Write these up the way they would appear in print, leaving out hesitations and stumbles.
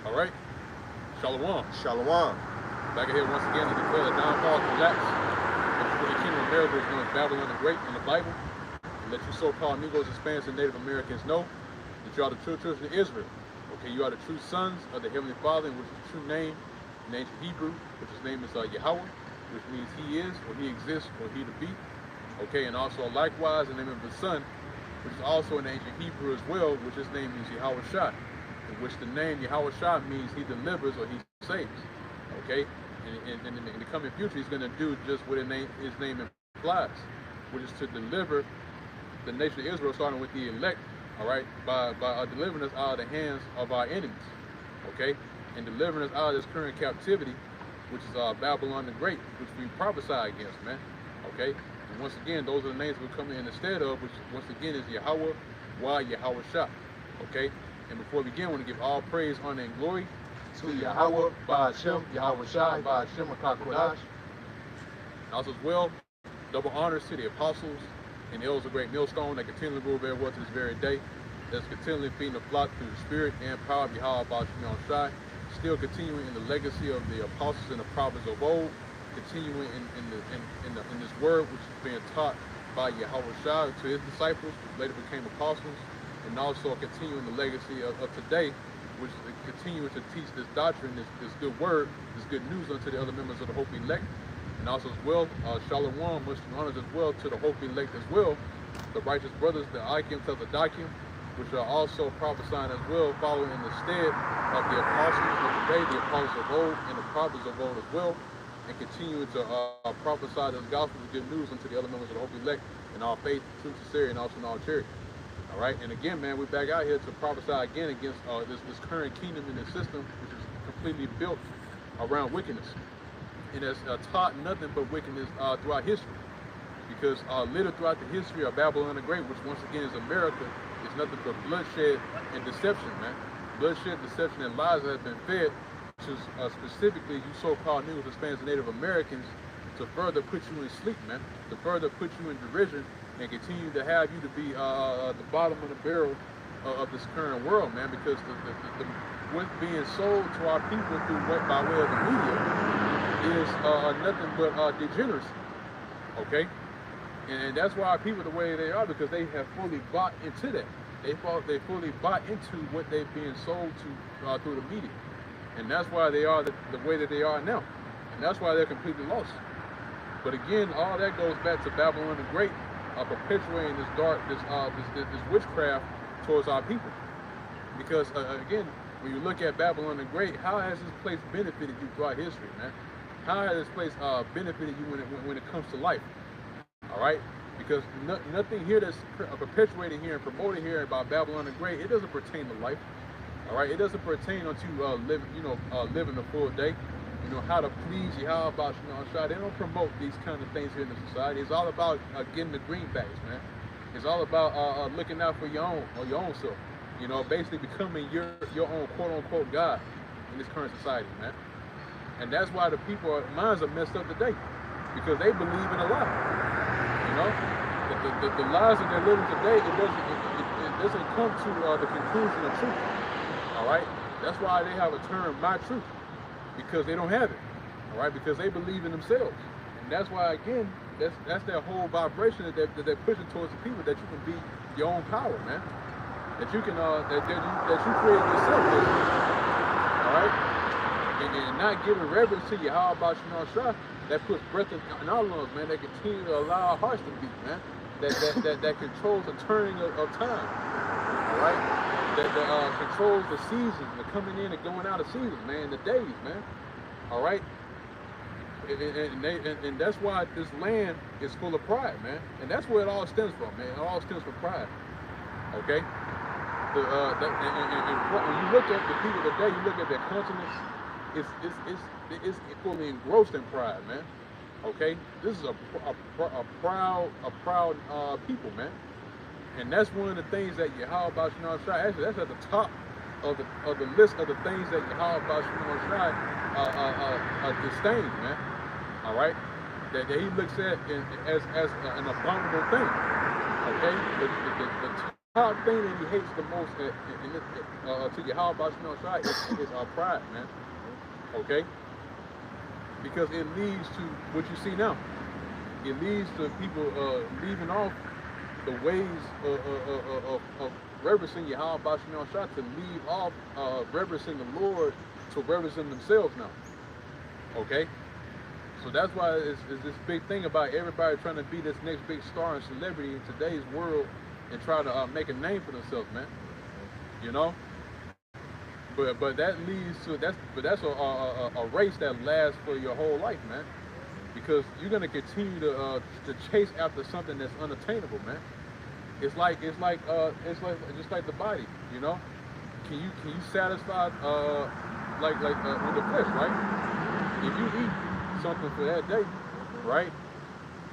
All right, Shalom. Shalom. Back here once again to declare the downfall, collapse of the kingdom of America is known as Babylon the Great in the Bible, and let you so-called Negroes, Hispanics, and Native Americans know that you are the true children of Israel. Okay, you are the true sons of the Heavenly Father, in which is the true name in ancient Hebrew, which his name is Yahweh, which means He is, or He exists, or He to be. Okay, and also likewise the name of the Son, which is also in ancient Hebrew as well, which his name is Yahweh Shai, in which the name Yahweh Shai means He delivers or He saves. Okay, and in the coming future, He's going to do just what His name implies, which is to deliver the nation of Israel, starting with the elect, all right, by delivering us out of the hands of our enemies, okay, and delivering us out of this current captivity, which is Babylon the Great, which we prophesy against, man, okay. And once again, those are the names we're coming in instead of, which once again is Yahweh, Yahweh Shah, okay. And before we begin, I want to give all praise, honor, and glory To Yahweh, Ba'ashem, Yahweh Shai, Ba'ashem, Akakodash. also as well, double honors to the apostles and the elders of great millstone that continually rule very well to this very day, that's continually feeding the flock through the spirit and power of Yahweh Ba'ashem Shai, still continuing in the legacy of the apostles and the prophets of old, continuing in this word which is being taught by Yahweh Shai to his disciples, who later became apostles, and also continuing the legacy of today, which is continuing to teach this doctrine, this good word, this good news unto the other members of the Hope Elect, and also as well, Shalom, much honors as well to the Hope Elect as well, the righteous brothers, the Akim Tazadakim, which are also prophesying as well, following in the stead of the apostles of today, the apostles of old, and the prophets of old as well, and continuing to prophesy this gospel, the good news unto the other members of the Hope Elect in all faith, true sincerity, and also in all charity. All right, and again, man, we're back out here to prophesy again against this current kingdom and this system, which is completely built around wickedness, and has taught nothing but wickedness throughout history. Because littered throughout the history of Babylon the Great, which once again is America, is nothing but bloodshed and deception, man. Bloodshed, deception, and lies that have been fed to specifically you so-called Negroes, Hispanics, and Native Americans to further put you in sleep, man. To further put you in derision and continue to have you to be the bottom of the barrel of this current world, man. Because what's being sold to our people by way of the media is nothing but degeneracy, okay? And that's why our people the way they are, because they have fully bought into that. They fully bought into what they're being sold to through the media, and that's why they are the way that they are now, and that's why they're completely lost. But again, all that goes back to Babylon the Great, perpetuating this witchcraft towards our people. Because again, when you look at Babylon the Great, how has this place benefited you throughout history, man? How has this place benefited you when it comes to life? All right, because nothing here that's perpetuated here and promoted here about Babylon the Great, it doesn't pertain to life. All right, it doesn't pertain unto living a full day. You know, how to please Yahweh about Shai. They don't promote these kind of things here in the society. It's all about getting the greenbacks, man. It's all about looking out for your own self. You know, basically becoming your own quote unquote God in this current society, man. And that's why the minds are messed up today, because they believe in a lie. You know, the lies that they're living today, it doesn't come to the conclusion of truth. All right, that's why they have a term, my truth, because they don't have it. All right, because they believe in themselves, and that's why again, that's their whole vibration that they're pushing towards the people, that you can be your own power, man. That you can that you create yourself. All right. And not giving reverence to Yahweh about Shai, that puts breath in our lungs, man. That continue to allow our hearts to beat, man. That controls the turning of time, all right. That controls the seasons, the coming in and going out of seasons, man. The days, man. All right. And that's why this land is full of pride, man. And that's where it all stems from, man. It all stems from pride. Okay. When you look at the people today, you look at their countenance. It's fully engrossed in pride, man. Okay, this is a proud people, man. And that's one of the things that Yahweh Ba'ashem Shai, actually that's at the top of the list of the things that Yahweh Ba'ashem Shai disdains, man. All right, that he looks at as an abominable thing. Okay, the top thing that he hates the most to Yahweh Shemel Shai is our pride, man. Okay? Because it leads to what you see now. It leads to people leaving off the ways of reverencing Yahweh Shemel Shai, to leave off reverencing the Lord, to reverencing themselves now. Okay? So that's why it's this big thing about everybody trying to be this next big star and celebrity in today's world and try to make a name for themselves, man. You know? But that leads to that's a race that lasts for your whole life, man. Because you're gonna continue to chase after something that's unattainable, man. It's like just like the body, you know. Can you satisfy with the flesh, right? If you eat something for that day, right,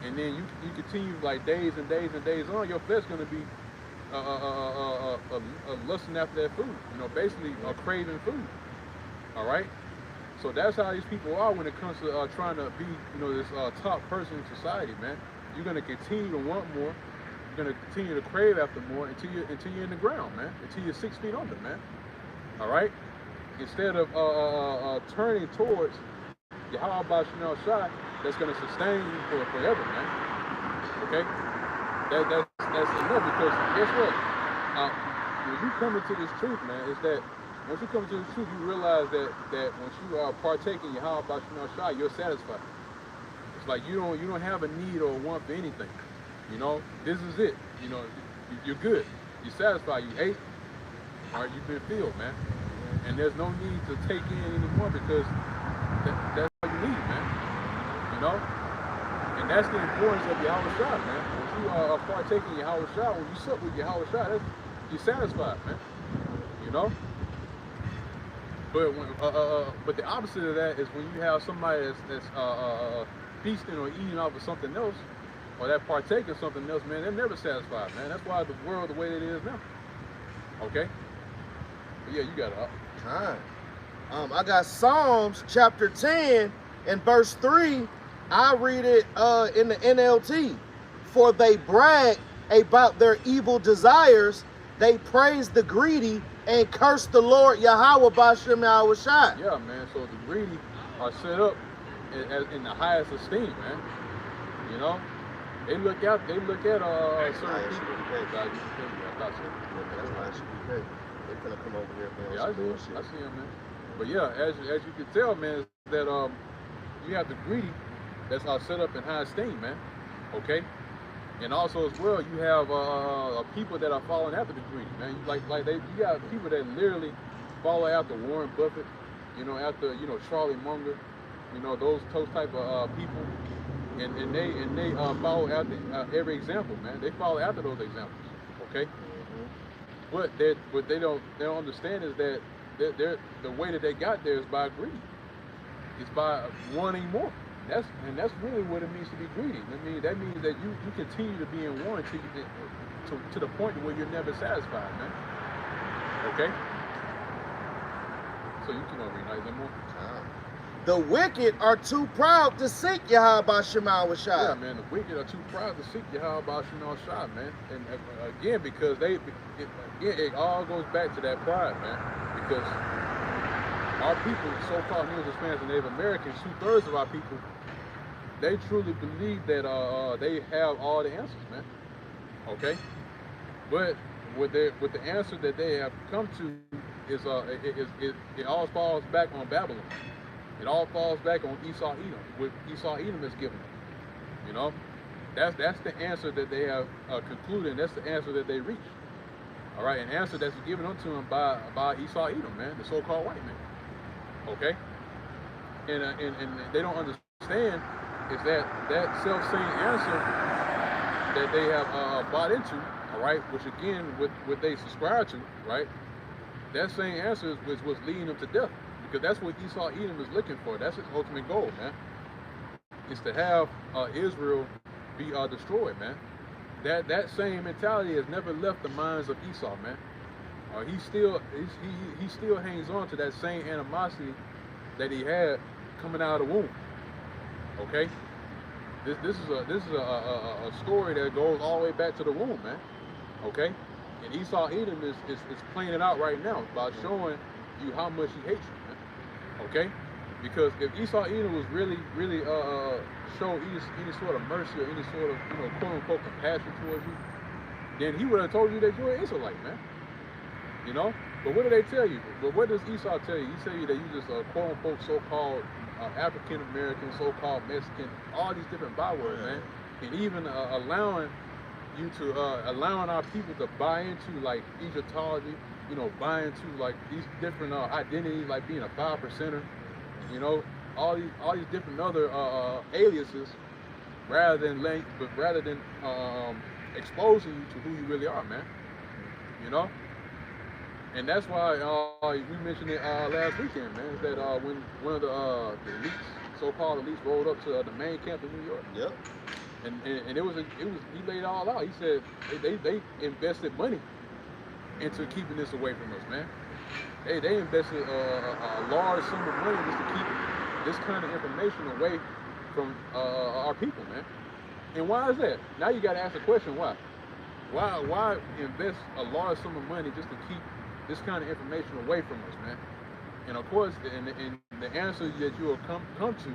and then you continue like days and days and days on, your flesh gonna be lusting after that food, you know, basically craving food. All right. So that's how these people are when it comes to trying to be, you know, this top person in society, man. You're gonna continue to want more. You're gonna continue to crave after more until you're in the ground, man. Until you're 6 feet under, man. All right. Instead of turning towards Yahweh Shemel Shai, that's gonna sustain you for forever, man. Okay. That's enough, because guess what? When you come into this truth, man, is that once you come to the truth, you realize that once you are partaking Yahweh Shemel Shai, you're satisfied. It's like you don't have a need or a want for anything. You know, this is it. You know, you're good. You're satisfied. You ate. All right, you've been filled, man. And there's no need to take in anymore, because that's all you need, man. You know, and that's the importance of Yahweh Shai, man. When you are partaking Yahweh Shai, when you sup with Yahweh Shai, you're satisfied, man. You know. But the opposite of that is when you have somebody that's feasting or eating off of something else, or that partake of something else, man, they're never satisfied, man. That's why the world the way it is now. Okay? But yeah, you got it. I got Psalms chapter 10 and verse 3. I read it in the NLT. For they brag about their evil desires, they praise the greedy and curse the Lord Yahweh B'Shem Yahweh Shai. Yeah, man. So the greedy are set up in the highest esteem, man. You know, they look at certain people. I thought so. That's why I should be paid. They finna come over here, man. Yeah, I see them, man. But yeah, as you can tell, man, is that you have the greedy that's set up in high esteem, man. Okay. And also as well, you have people that are following after the greedy, man. You got people that literally follow after Warren Buffett, you know, after Charlie Munger, you know, those type of people, and they follow after every example, man. They follow after those examples, okay. What they don't understand is that the way that they got there is by greed. It's by wanting more. That's really what it means to be greedy. That means that you continue to be in want to the point where you're never satisfied, man. Okay? So you can read that more. The wicked are too proud to seek Yahweh B'Shem Yahweh Shai. Yeah, man. The wicked are too proud to seek Yahweh B'Shem Yahweh Shai, man. And again, because it all goes back to that pride, man. Because our people, so-called Negroes, Hispanics, and Native Americans, 2/3 of our people, they truly believe that they have all the answers, man. Okay, but with the answer that they have come to is it all falls back on Babylon. It all falls back on Esau Edom. What Esau Edom is given them. You know, that's the answer that they have concluded. That's the answer that they reach. All right, an answer that's given unto them by Esau Edom, man, the so-called white man. Okay, and they don't understand is that self-same answer that they have bought into, all right, which again, what they subscribe to, right, that same answer is what's leading them to death, because that's what Esau Edom is looking for. That's his ultimate goal, man, is to have Israel be destroyed, man. That same mentality has never left the minds of Esau, man. He still hangs on to that same animosity that he had coming out of the womb. Okay, this is a story that goes all the way back to the womb, man. Okay, And Esau Edom is playing it out right now by showing you how much he hates you, man. Okay? Because if Esau Edom was really show any sort of mercy or any sort of, quote unquote compassion towards you, then he would have told you that you're an Israelite, man. You know? But what do they tell you? But what does Esau tell you? He tell you that you just a quote unquote so-called African American, so-called Mexican, all these different bywords, man. And even allowing our people to buy into like Egyptology, buy into like these different identities, like being a 5%er, all these different other aliases, rather than exposing you to who you really are, man. And that's why we mentioned it last weekend, man. Is that when one of the elites, so-called elites, rolled up to the main camp in New York. Yep. And it was he laid it all out. He said they invested money into keeping this away from us, man. They invested a large sum of money just to keep this kind of information away from our people, man. And why is that? Now you got to ask the question, why? Why invest a large sum of money just to keep this kind of information away from us, man? And of course, and the answer that you will come to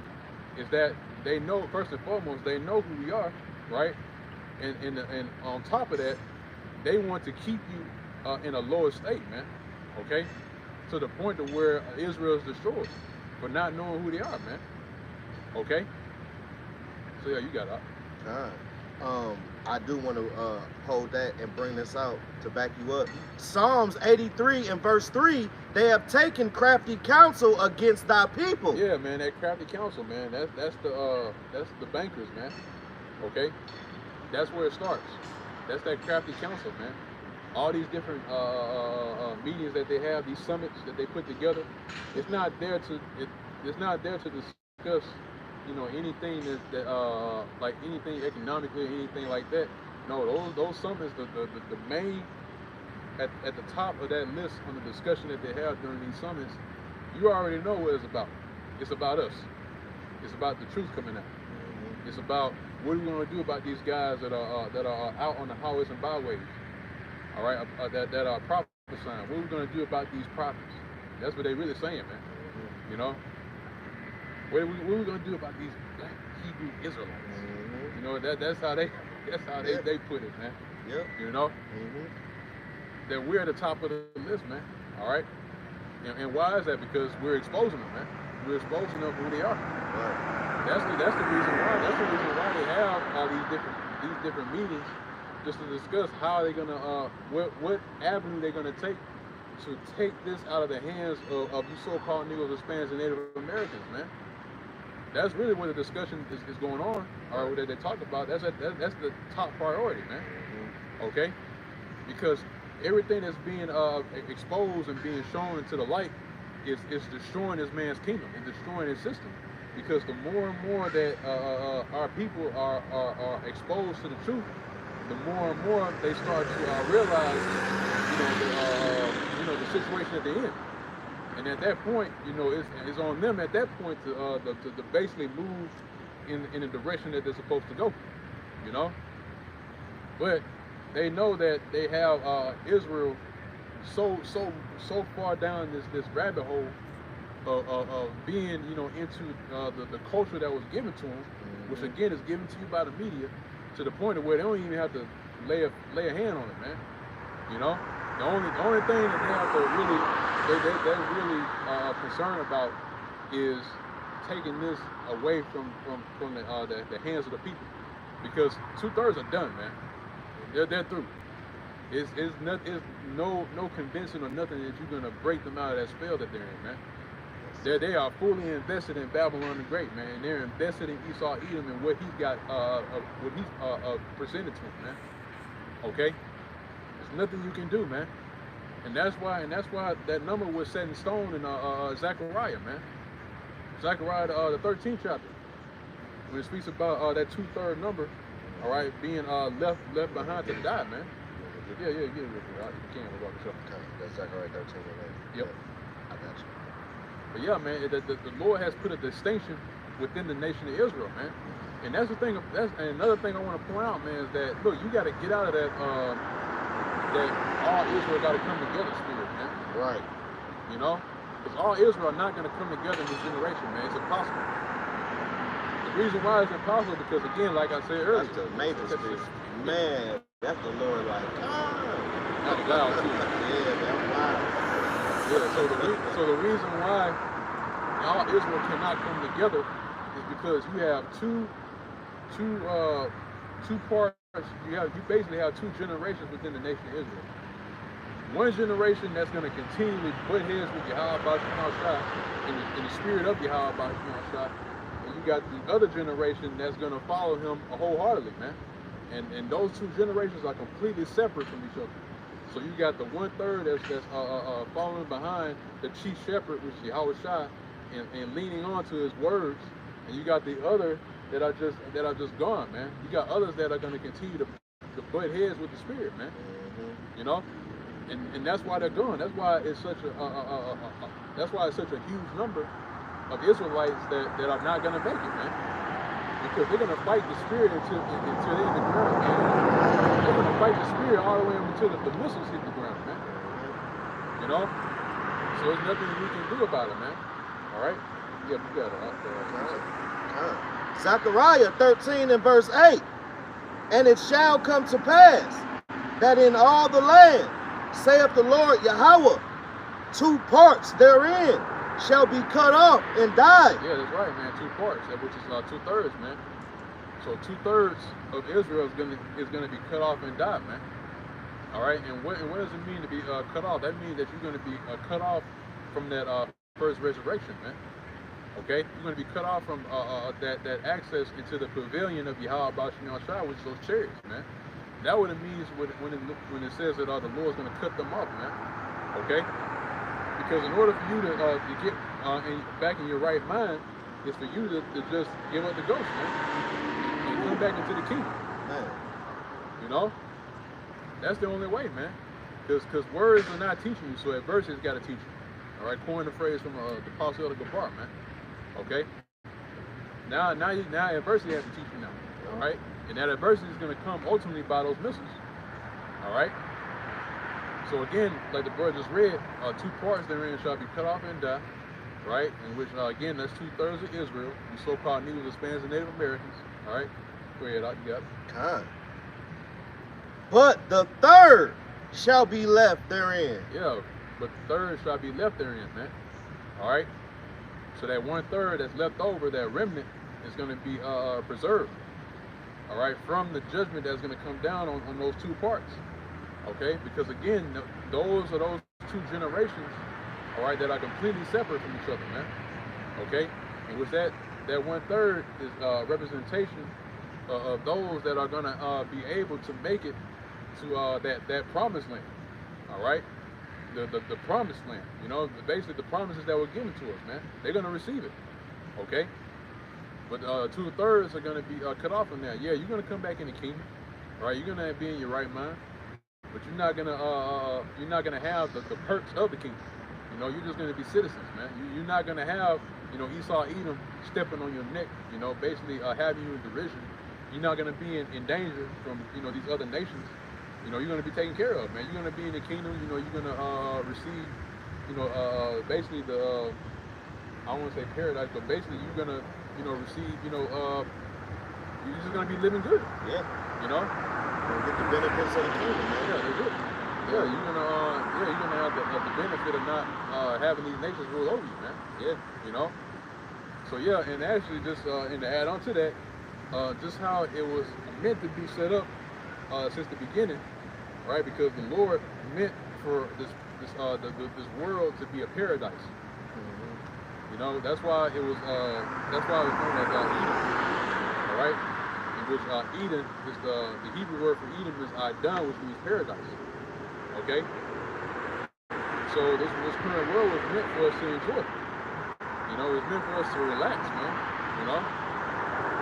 is that they know, first and foremost, they know who we are, right? And on top of that, they want to keep you in a lower state, man. Okay, to the point to where Israel is destroyed for not knowing who they are, man. Okay. So yeah, you got it. All right. I do want to hold that and bring this out to back you up. Psalms 83 and verse 3, they have taken crafty counsel against thy people. Yeah, man, that crafty counsel, man. That's the bankers, man. Okay, that's where it starts. That's that crafty counsel, man. All these different meetings that they have, these summits that they put together, it's not there to discuss anything that like anything economically, anything like that. No, those summits, the main at the top of that list on the discussion that they have during these summits, you already know what it's about. It's about us. It's about the truth coming out. It's about what are we going to do about these guys that are out on the highways and byways. All right, that are prophesying. What are we going to do about these prophets? That's what they're really saying, man. What are we going to do about these black Hebrew Israelites? That's how they put it, man. Yep. That we're at the top of the list, man. All right. And why is that? Because we're exposing them, man. We're exposing them who they are. Right. That's the reason why. That's the reason why they have all these different meetings, just to discuss how they're gonna what avenue they're gonna take to take this out of the hands of you so-called Negroes, Hispanics, and Native Americans, man. That's really where the discussion is going on, or that they talk about. That's the top priority, man. Okay, because everything that's being exposed and being shown into the light is destroying this man's kingdom and destroying his system. Because the more and more that our people are exposed to the truth, the more and more they start to realize, the situation that they're in. And at that point, it's on them at that point to basically move in the direction that they're supposed to go, But they know that they have Israel so far down this rabbit hole of being, into the culture that was given to them, which again is given to you by the media, to the point of where they don't even have to lay a hand on it, man. The only thing that they have to they're really concerned about is taking this away from the hands of the people, because 2/3 are done, man. They're through. It's no convincing or nothing that you're gonna break them out of that spell that they're in, man. They are fully invested in Babylon the Great, man. They're invested in Esau Edom and what he's got, what he's presented to him, man. Okay, there's nothing you can do, man. And that's why that number was set in stone in Zechariah, man. Zechariah, the 13th chapter, when it speaks about that 2/3 number, all right, being left behind to die, man. Yeah, you can about the show. Okay, that's Zechariah 13. Yep. I got you. But yeah, man, the Lord has put a distinction within the nation of Israel, man. And that's the thing. That's another thing I want to point out, man, is that look, you got to get out of that all Israel got to come together spirit, man. Right. You know? Because all Israel are not going to come together in this generation, man. It's impossible. The reason why it's impossible because, again, like I said earlier. That's the major spirit. Man, that's the Lord like, That's loud, too. Yeah, that's wild. Yeah, so the reason why all Israel cannot come together is because you have two parts. You basically have two generations within the nation of Israel. One generation that's going to continually butt heads with Yahweh Bashar Shah in the spirit of Yahweh Bashar Shah, and you got the other generation that's going to follow him wholeheartedly, man. And those two generations are completely separate from each other. So you got the 1/3 that's following behind the chief shepherd, which is Yahweh Shah, and leaning on to his words, and you got the other that are just gone, man. You got others that are going to continue to butt heads with the spirit, man. You know, and that's why they're gone. That's why it's such a huge number of Israelites that are not going to make it, man. Because they're going to fight the spirit until they're in the ground, man. They're going to fight the spirit all the way until the missiles hit the ground, man. You know, so there's nothing we can do about it, man. All right. Yeah, we got it. Zechariah 13 and verse 8. And it shall come to pass that in all the land, saith the Lord Yahweh, 2 parts therein shall be cut off and die. Yeah, that's right, man. 2 parts, which is 2/3, man. So 2/3 of Israel is gonna be cut off and die, man. All right, and what does it mean to be cut off? That means that you're gonna be cut off from that first resurrection, man. Okay, you're going to be cut off from that access into the pavilion of Yahweh Bashar Shah, which is those chariots, man. That what it means when it says that the Lord's going to cut them off, man. Okay, because in order for you to get back in your right mind, is for you to just give up the ghost, man, and come back into the kingdom. Man. You know, that's the only way, man. Because words are not teaching you, so adversity's got to teach you. All right, coin the phrase from the Apostle of Gabar, man. Okay. Now adversity has to teach you now. All right, and that adversity is going to come ultimately by those missiles. All right. So again, like the brother just read, 2 parts therein shall be cut off and die. Right, in which again that's 2/3 of Israel, the so-called Negroes, Hispanics, and Native Americans. All right. Go ahead, you got it. But the 3rd shall be left therein. Yeah, but the 3rd shall be left therein, man. All right. So that 1/3 that's left over, that remnant, is going to be preserved. All right, from the judgment that's going to come down on those 2 parts. Okay, because again, those are those 2 generations. All right, that are completely separate from each other, man. Okay, and with that 1/3 is representation of those that are going to be able to make it to that promised land. All right. The promised land, you know, basically the promises that were given to us, man. They're gonna receive it, okay? But 2/3 are gonna be cut off from that. Yeah, you're gonna come back in the kingdom, all right? You're gonna be in your right mind, but you're not gonna have the perks of the kingdom. You know, you're just gonna be citizens, man. You're not gonna have, you know, Esau, Edom stepping on your neck, you know, basically having you in derision. You're not gonna be in danger from, you know, these other nations. You know, you're going to be taken care of, man. You're going to be in the kingdom. You know, you're going to receive, you know, basically the, I don't want to say paradise, but basically you're going to, you know, receive, you know, you're just going to be living good. Yeah. You know? You'll get the benefits of the kingdom, man. Yeah, that's it. Yeah, you're gonna have the benefit of not having these nations rule over you, man. Yeah. You know? So yeah, and actually just and to add on to that, just how it was meant to be set up since the beginning. Right, because the Lord meant for this world to be a paradise. Mm-hmm. You know, that's why it was known as Eden. All right, in which Eden is the Hebrew word for Eden is Adon, which means paradise. Okay, so this current world was meant for us to enjoy. You know, it was meant for us to relax, man. You know,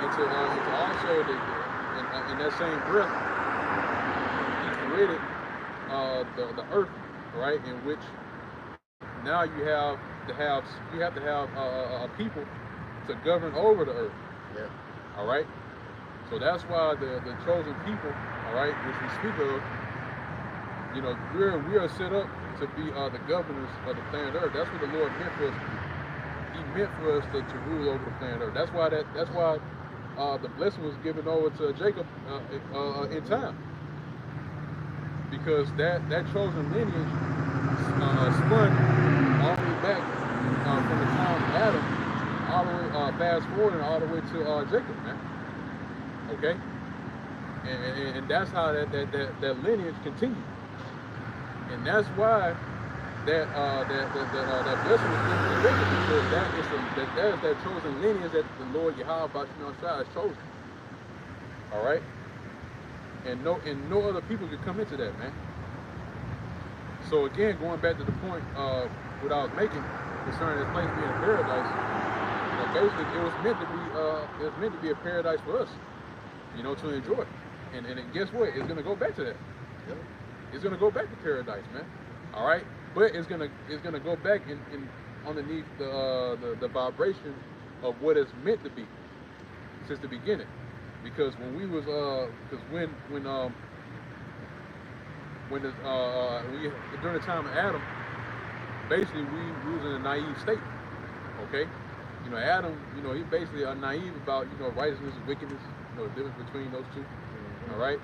and to also in that same breath. Created the earth, right? In which now you have to have a people to govern over the earth. Yeah. All right. So that's why the chosen people, all right, which we speak of, You know, we are set up to be the governors of the planet Earth. That's what the Lord meant for us to be. He meant for us to rule over the planet Earth. That's why the blessing was given over to Jacob in time, because that chosen lineage spun all the way back from the time of Adam, all the way fast forward all the way to Jacob, man. Okay, and that's how that lineage continued, and that's why that blessing was given to Jacob, because that is that chosen lineage that the Lord Yahweh Bashim has chosen. All right, and no other people could come into that, man. So again, going back to the point what I was making concerning this place being a paradise, you know, basically it was meant to be a paradise for us, you know, to enjoy. And guess what? It's gonna go back to that. Yep. It's gonna go back to paradise, man. All right, but it's gonna go back in underneath the vibration of what it's meant to be since the beginning. Because when we was during the time of Adam, basically we was in a naive state. Okay, you know, Adam, you know, he basically naive about, you know, righteousness and wickedness, you know, the difference between those two. All right,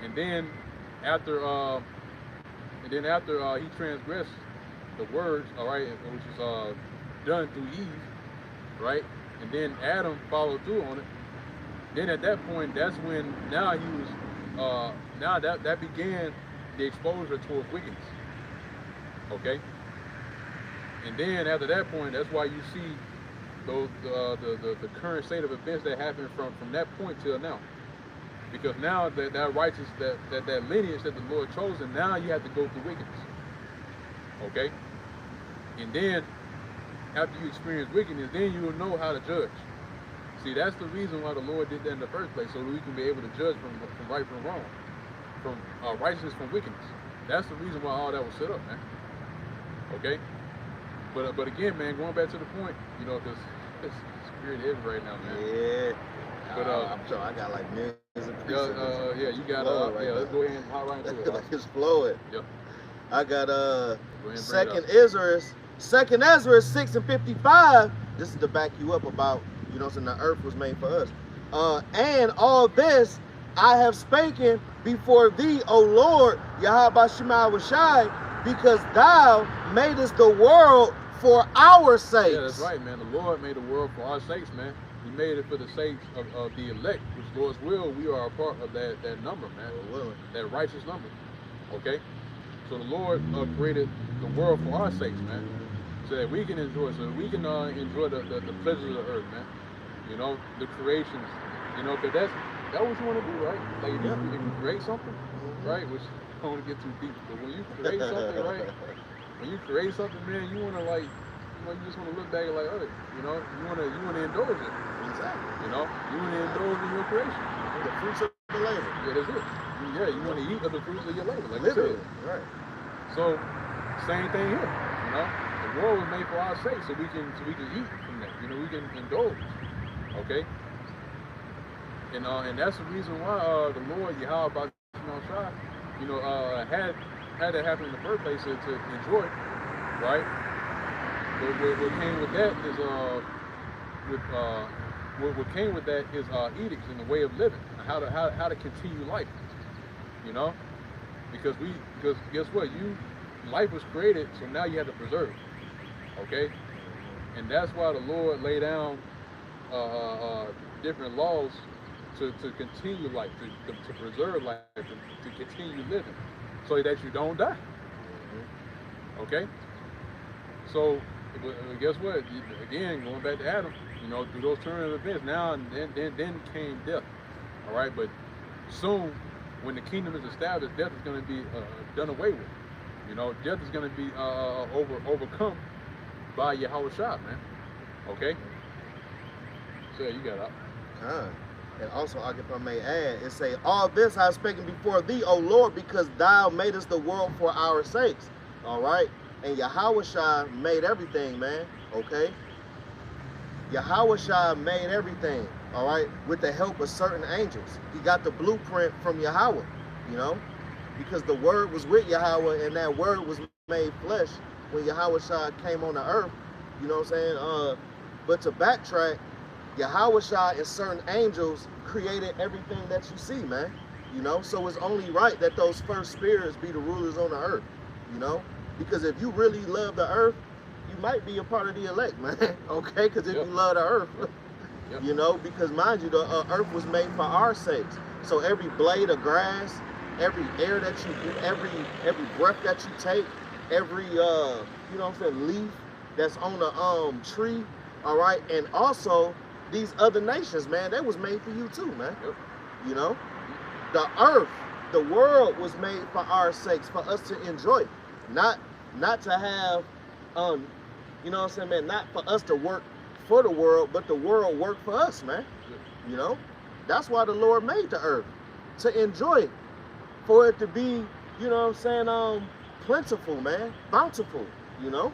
and then after he transgressed the words, all right, which is done through Eve, right, and then Adam followed through on it. Then at that point, that's when now he was now that began the exposure towards wickedness. Okay, and then after that point, that's why you see those the current state of events that happened from that point till now. Because now that righteous that lineage that the Lord chose, and now you have to go through wickedness. Okay, and then after you experience wickedness, then you will know how to judge. See, that's the reason why the Lord did that in the first place, so that we can be able to judge from right from wrong, from righteousness from wickedness. That's the reason why all that was set up, man. Okay, but again, man, going back to the point, you know, because it's spirit heavy right now, man. Yeah. But I'm sure I got like millions of precepts. yeah, you got right let's go ahead and hop right into it. Like it's flowing. Yep. I got Go ahead Second Ezra 6:55. This is to back you up about, you know, saying the earth was made for us. And all this I have spoken before thee, O Lord, Yahweh Shema Washai, because thou madest the world for our sakes. Yeah, that's right, man. The Lord made the world for our sakes, man. He made it for the sakes of the elect, which Lord's will, we are a part of that number, man. That righteous number. Okay? So the Lord created the world for our sakes, man. So that we can enjoy, enjoy the pleasures of the earth, man. You know, the creations. You know, because that's what you want to do, right? Like if you create something, right? Which I don't want to get too deep, but when you create something, right? When you create something, man, you want to like, you just want to look back and like, oh, you know, you want to indulge it. Exactly. You know, you want to indulge in your creation. The fruits of the labor. Yeah, that's it. Yeah, you want to eat of the fruits of your labor, like literally. You said. Right. So, same thing here. You know, the world was made for our sake, so we can eat from that. You know, we can indulge. Okay. And that's the reason why the Lord Yahweh Shai, you know, had that happen in the first place to enjoy, right? But what came with that is what came with that is edicts and the way of living, how to continue life. You know, because guess what, life was created, so now you have to preserve it. Okay, and that's why the Lord laid down different laws to continue life, to preserve life, to continue living, so that you don't die. Okay, so guess what? Again, going back to Adam, you know, through those turn of events, now and then came death. All right, but soon, when the kingdom is established, death is going to be done away with. You know, death is going to be overcome by Yahweh Shai, man. Okay. So you got up. And also, if I may add, it say, all this I have spoken before thee, O Lord, because thou madest the world for our sakes. All right? And Yahweh Shai made everything, man. Okay? Yahweh Shai made everything, all right, with the help of certain angels. He got the blueprint from Yahweh, you know? because the word was with Yahweh, and that word was made flesh when Yahweh Shah came on the earth. You know what I'm saying? But to backtrack, Yahweh Shah and certain angels created everything that you see, man. You know, so it's only right that those first spirits be the rulers on the earth. You know, because if you really love the earth, you might be a part of the elect, man. Okay, because if you love the earth, you know, because mind you, the earth was made for our sakes. So every blade of grass, every air that you get, every breath that you take, every you know what I'm saying, leaf that's on the tree, all right, and also these other nations, man, that was made for you too, man. You know, the earth, the world was made for our sakes, for us to enjoy, not to have you know what I'm saying, man, not for us to work for the world, but the world work for us, man. You know, that's why the Lord made the earth, to enjoy it, for it to be, you know what I'm saying, plentiful, man, bountiful, you know.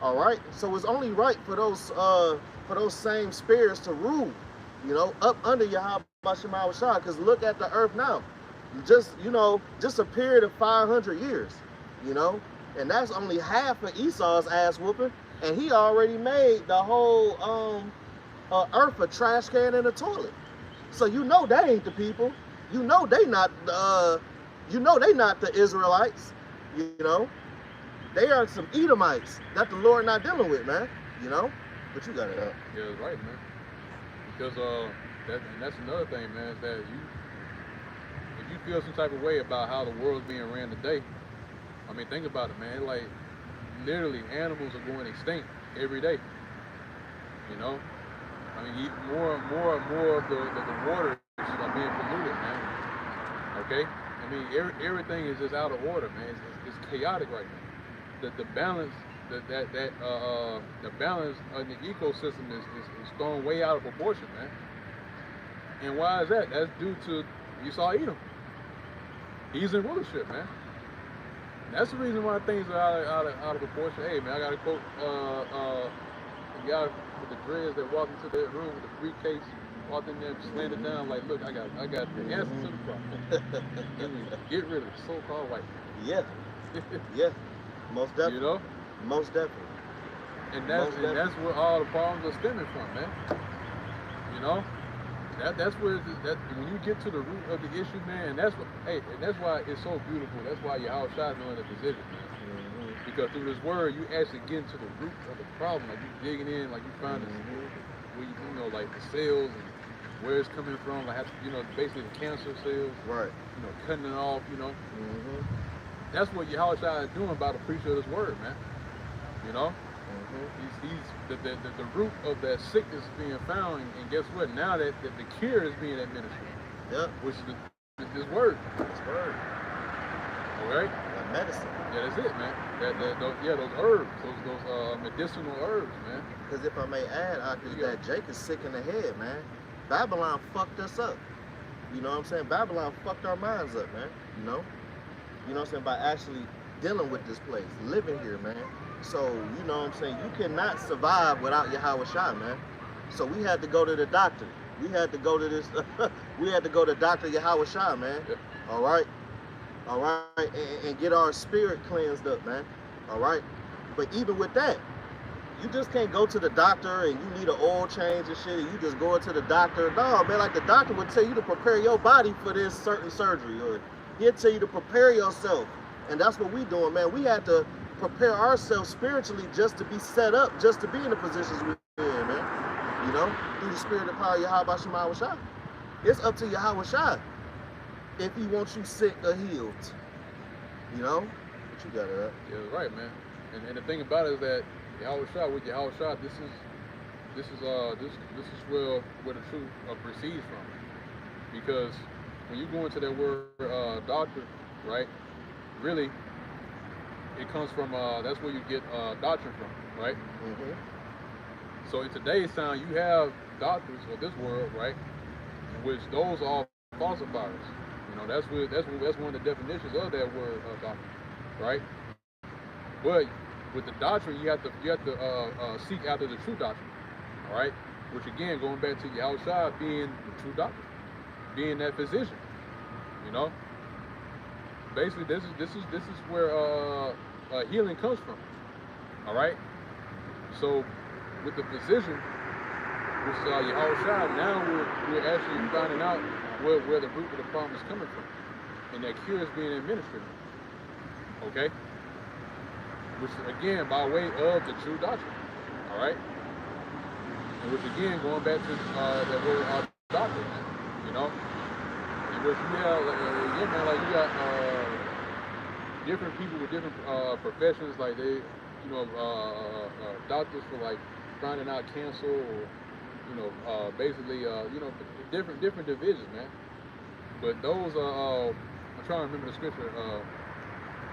All right, so it's only right for those same spirits to rule, you know, up under Yahweh Shema Shah. Because look at the earth now, just, you know, just a period of 500 years, you know, and that's only half of Esau's ass whooping, and he already made the whole earth a trash can and a toilet. So you know that ain't the people. You know they not the Israelites. You know, they are some Edomites that the Lord not dealing with, man. You know, but you got it up. Yeah, that's right, man. Because that's another thing, man, is that if you feel some type of way about how the world's being ran today, I mean, think about it, man. Like, literally, animals are going extinct every day. You know, I mean, more and more of the waters are being polluted, man. Okay, I mean, everything is just out of order, man. It's chaotic right now. The balance, the balance of the ecosystem is thrown way out of proportion, man. And why is that? That's due to Esau Edom. He's in rulership, man. That's the reason why things are out of proportion. Hey, man, I got to quote the guy with the dreads that walked into that room with the briefcase, walked in there and slammed it down like, look, I got the answer to the problem. Get rid of the so-called white man. Yeah. Yeah. Most definitely. You know? Most definitely. And that's where all the problems are stemming from, man. You know? That's where when you get to the root of the issue, man, and that's why it's so beautiful. That's why Yahweh Shai is in the position, man. Mm-hmm. Because through this word, you actually get into the root of the problem. Like you digging in, like you find where you know, like the cells and where it's coming from, like you know, basically the cancer cells. Right. You know, cutting it off. You know. Mm-hmm. That's what Yahweh Shai is doing by the preacher of this word, man. You know. He's the root of that sickness being found, and guess what? Now that the cure is being administered, which is this word. This word. All right. That medicine. Yeah, that's it, man. Those herbs, those medicinal herbs, man. Because if I may add, that Jake is sick in the head, man. Babylon fucked us up. You know what I'm saying? Babylon fucked our minds up, man. You know what I'm saying? By actually dealing with this place, living here, man. So, you know what I'm saying, you cannot survive without Yahweh Shai, man. So we had to go to the doctor. We had to go to this, we had to go to Dr. Yahweh Shai, man. Yep. All right, and get our spirit cleansed up, man. All right, but even with that, you just can't go to the doctor and you need an oil change and shit, and you just go into the doctor. No, man, like the doctor would tell you to prepare your body for this certain surgery, or he'll tell you to prepare yourself. And that's what we doing, man. We had to prepare ourselves spiritually just to be set up, just to be in the positions we're in, man. You know, through the spirit and power of Yahweh Shema Shai. It's up to Yahweh Shai if he wants you sick or healed. You know? But you got it, right? Yeah, that's right, man. And the thing about it is that Yahweh Shai, with Yahweh Shai, this is where the truth proceeds from. Because when you go into that word doctor, right? Really, it comes from, that's where you get doctrine from, right? Mm-hmm. So in today's time, you have doctors of this world, right? In which those are falsifiers. You know, that's one of the definitions of that word doctrine, right? But with the doctrine, you have to seek after the true doctrine, all right? Which again, going back to Yahweh Shai being the true doctor, being that physician, you know. basically this is where healing comes from. All right. So with the physician, which is Yahweh Shai, now we're actually finding out where the root of the problem is coming from, and that cure is being administered. Okay. Which again by way of the true doctrine. All right. And which again going back to that word doctrine, man. You know. And which yeah, man, like you got different people with different professions, like they, you know, doctors for like finding out cancer, or you know, basically, you know, different divisions, man. But those are, I'm trying to remember the scripture.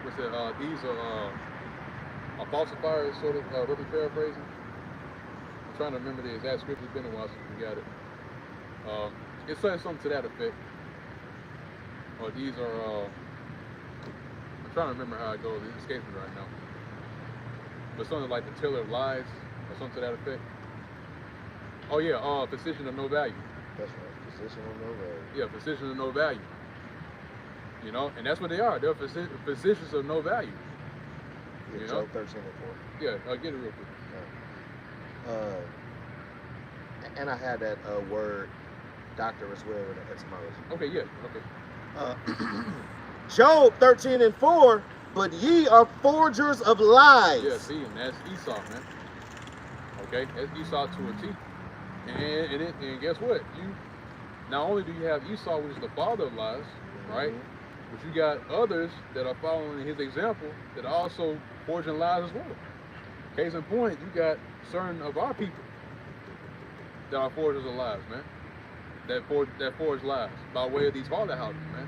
What's that? These are falsifiers, sort of, roughly paraphrasing. I'm trying to remember the exact scripture. It's been a while since we got it. It says something to that effect. Or these are. I'm trying to remember how it goes. It escapes me right now. But something like the teller of lies, or something to that effect. Oh yeah, physician of no value. That's right. Physician of no value. Yeah, physician of no value. You know, and that's what they are. They're physicians of no value. Yeah, you Job know? 13 and 4. Yeah, get it real quick. And I had that word doctor as well in the etymology. Okay, yeah, okay. Job 13 and 4, but ye are forgers of lies. Yeah, see, and that's Esau, man. Okay, that's Esau to a T. And guess what? You not only do you have Esau, which is the father of lies, right? But you got others that are following his example that are also forging lies as well. Case in point, you got certain of our people that are forgers of lies, man. That forge lies by way of these harlot houses, man.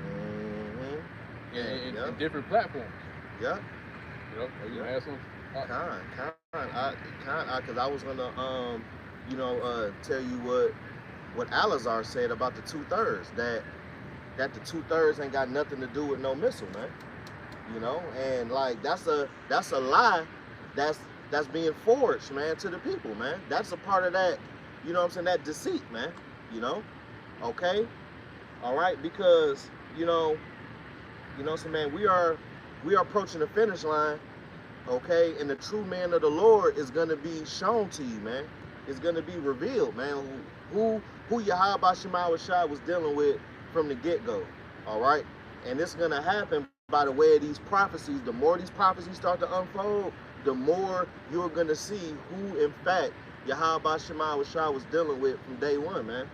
In different platforms. Yeah. You know, are you gonna ask something? Because I was gonna tell you what Alazar said about the 2/3, that the 2/3 ain't got nothing to do with no missile, man. You know, and like that's a lie that's being forged, man, to the people, man. That's a part of that, you know what I'm saying, that deceit, man. You know? Okay? All right, because you know, so man, we are approaching the finish line, okay? And the true man of the Lord is gonna be shown to you, man. It's gonna be revealed, man. Who Yahweh Shema Shai was dealing with from the get-go. All right? And it's gonna happen by the way of these prophecies. The more these prophecies start to unfold, the more you're gonna see who in fact Yahweh Shema Shai was dealing with from day one, man.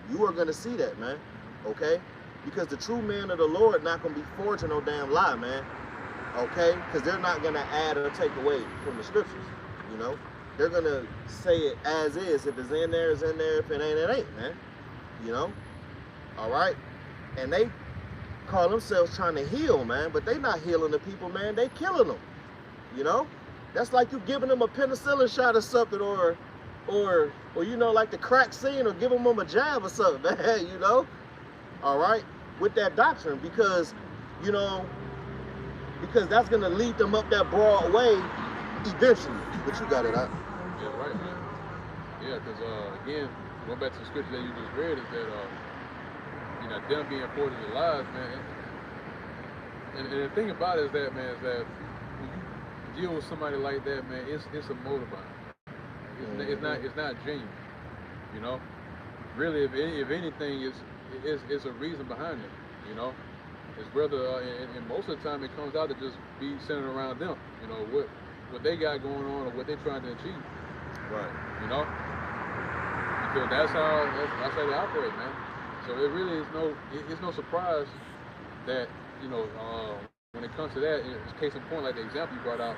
You are gonna see that, man. Okay? Because the true man of the Lord not going to be forging no damn lie, man. Okay? Because they're not going to add or take away from the scriptures, you know? They're going to say it as is. If it's in there, it's in there. If it ain't, man. You know? All right? And they call themselves trying to heal, man. But they not healing the people, man. They killing them. You know? That's like you giving them a penicillin shot or something, or you know, like the crack scene, or giving them a jab or something, man. You know? All right, with that doctrine, because that's gonna lead them up that broad way eventually. But you got it out. Yeah, right, man. Yeah, because again, going back to the scripture that you just read, is that you know, them being forged of lies, man. And the thing about it is that, man, is that when you deal with somebody like that, man, it's a motive behind it. It's not genuine. You know, really, if anything, it's a reason behind it, you know. It's whether, and most of the time it comes out to just be centered around them, you know, what they got going on or what they're trying to achieve. Right. You know, because that's how they operate, man. So it really is it's no surprise that, you know, when it comes to that, it's case in point, like the example you brought out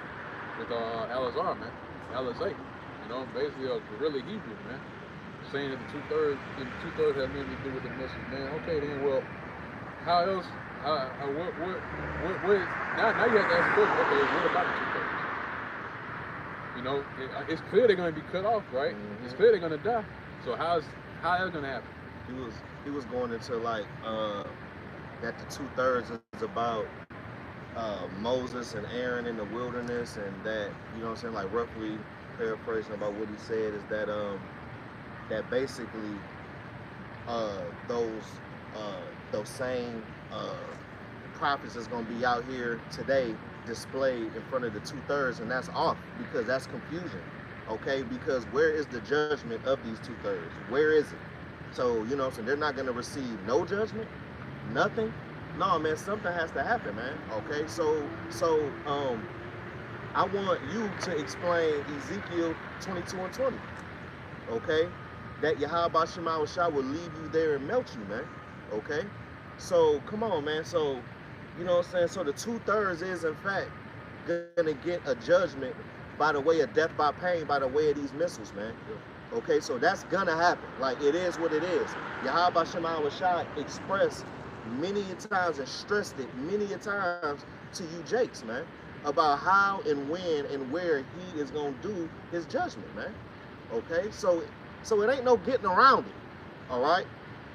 with Alazar, man, Alizé, you know, basically a guerrilla Hebrew, man. Saying that the 2/3 has nothing to do with the message, man. Okay, then, well, how else? What? Now you have to ask the question. Okay, what about the 2/3? You know, it's clear they're going to be cut off, right? Mm-hmm. It's clear they're going to die. So how is going to happen? He was going into like that the 2/3 is about Moses and Aaron in the wilderness, and that, you know what I'm saying, like roughly paraphrasing about what he said, is that that basically those same prophets that's gonna be out here today displayed in front of the 2/3, and that's off because that's confusion. Okay, because where is the judgment of these 2/3? Where is it? So you know, so they're not gonna receive no judgment, nothing. No, man, something has to happen, man. Okay, so I want you to explain Ezekiel 22 and 20. Okay, that Yahweh Shema Shah will leave you there and melt you, man. Okay, so come on, man. So you know what I'm saying. So the 2/3 is in fact gonna get a judgment by the way of death by pain, by the way of these missiles, man. Okay, so that's gonna happen. Like, it is what it is. Yahweh Shema Shah expressed many a times and stressed it many a times to you Jakes, man, about how and when and where he is gonna do his judgment, man. Okay, so it ain't no getting around it. All right.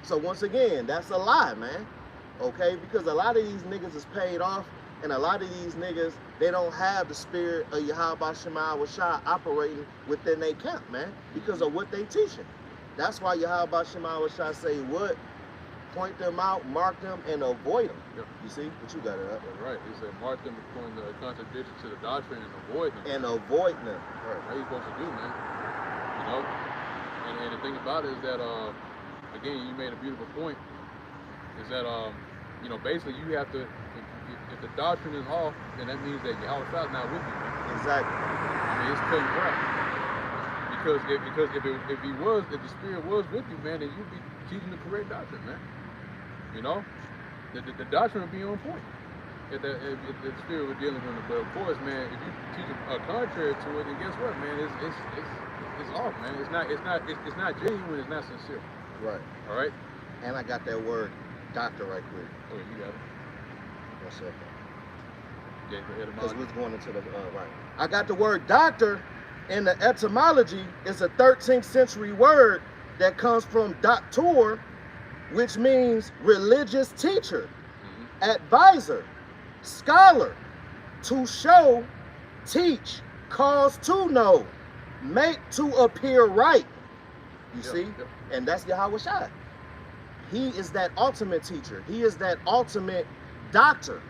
So once again, that's a lie, man. Okay, because a lot of these niggas is paid off, and a lot of these niggas, they don't have the spirit of Yahweh Shema Shah operating within their camp, man, because of what they teaching. That's why Yahweh Shema Shah say what? Point them out, mark them, and avoid them. Yep. You see? But you got it up. That's right. He said, mark them according to the contradiction to the doctrine and avoid them. And avoid them. Right. How you supposed to do, man? You know? And the thing about it is that, again, you made a beautiful point, is that, you know, basically you have to, if the doctrine is off, then that means that Yahweh Shah is not with you, man. Exactly. I mean, it's cutting crap. Because if the spirit was with you, man, then you'd be teaching the correct doctrine, man. You know, the doctrine would be on point if the spirit was dealing with it. But of course, man, if you teach a contrary to it, then guess what, man? It's off, man. It's not genuine. It's not sincere. Right. All right. And I got that word, doctor, right quick. Oh, you got it. 1 second. Yeah, go ahead. Because we're going into the right. I got the word doctor, and the etymology is a 13th century word that comes from doctor, which means religious teacher, advisor, scholar, to show, teach, cause to know, make to appear right. You see? Yep. And that's Yahweh Shai. He is that ultimate teacher. He is that ultimate doctor.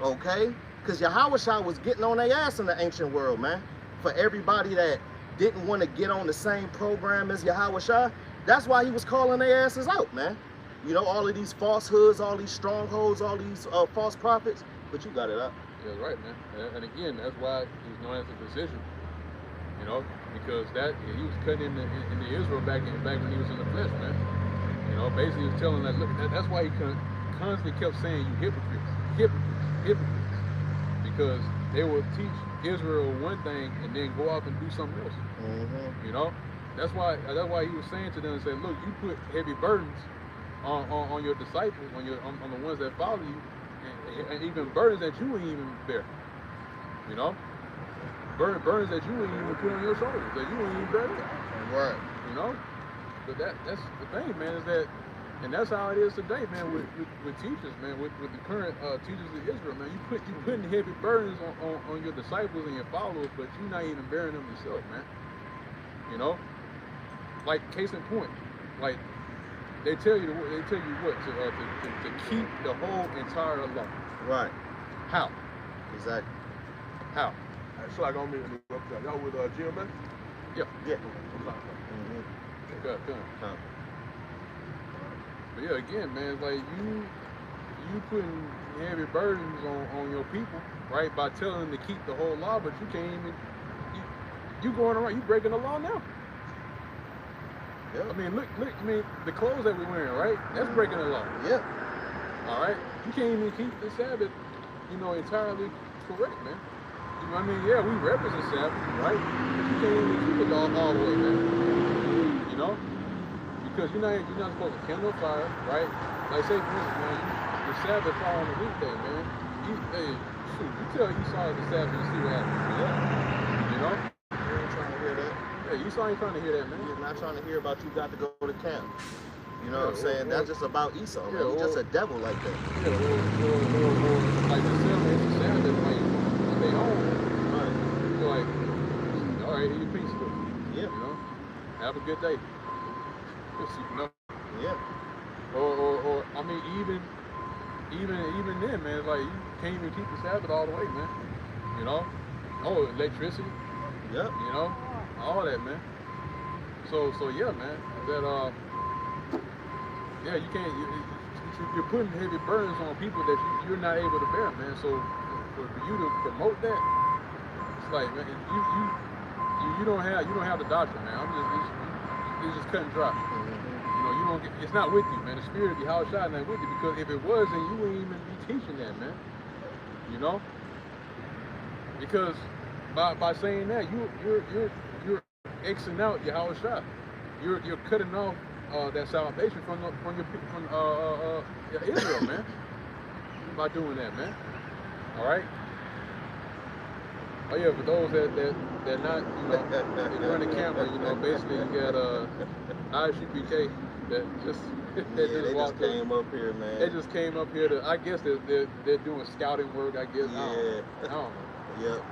Okay? Because Yahweh Shai was getting on their ass in the ancient world, man. For everybody that didn't want to get on the same program as Yahweh Shai, that's why he was calling their asses out, man. You know, all of these falsehoods, all these strongholds, all these false prophets. But you got it up. Yeah, right, man. And again, that's why he's known as a physician. You know, because he was cutting into Israel back when he was in the flesh, man. You know, basically he was telling that, look, that's why he constantly kept saying, you hypocrites, hypocrites, hypocrites. Because they will teach Israel one thing and then go off and do something else. You know, that's why he was saying to them and said, look, you put heavy burdens on your disciples, on the ones that follow you, and even burdens that you wouldn't even bear. You know, burdens that you wouldn't even put on your shoulders, that you wouldn't even bear. Right. You know, but that's the thing, man, is that. And that's how it is today, man, with teachers, man, with the current teachers of Israel, man. You putting heavy burdens on your disciples and your followers, but you're not even bearing them yourself, man. You know? Like, case in point, like, they tell you what, to keep the whole entire law. Right. How? Exactly. How? So I gonna meet y'all with GMA? Yeah. Yeah. Good. But yeah, again, man, it's like you putting heavy burdens on your people, right? By telling them to keep the whole law, but you can't even, you going around, you breaking the law now. Yeah. I mean, look, I mean, the clothes that we're wearing, right? That's breaking the law. Yeah. All right? You can't even keep the Sabbath, you know, entirely correct, man. You know what I mean? Yeah, we represent Sabbath, right? But you can't even keep it all the way, man. You know? Because you're not supposed to kindle a fire, right? Like, say, for instance, man, the Sabbath fall on a weekday, man. You tell Esau the Sabbath and see what happens. Yeah. You know? You ain't trying to hear that. Yeah, Esau ain't trying to hear that, man. He's not trying to hear about you got to go to camp. You know what I'm saying? That's just about Esau, man. He's just a devil like that. Yeah, or like the Sabbath, like, on their own. Right. You're like, all right, here you peace. Yeah. You know? Have a good day. Yeah. Or I mean, even then, man, it's like you can't even keep the Sabbath all the way, man. You know? Oh, electricity, Yep. you know, all that, man. So yeah, man. That yeah, you can't. You're putting heavy burdens on people that you're not able to bear, man. So for you to promote that, it's like, man, you don't have the doctrine, man. It's just cut and dry. You know, you don't get. It's not with you, man. The spirit of Yahweh Shai not with you, because if it was, then you wouldn't even be teaching that, man. You know, because by saying that, you're Xing out Yahweh Shai. You're cutting off that salvation from Israel, man. By doing that, man. All right. Oh yeah, for those that not, you know, they run the camera, you know, basically you got ISUPK that just Yeah, they just came up here, man. They just came up here to, I guess they're doing scouting work, I guess. Yeah. I don't know. Yep.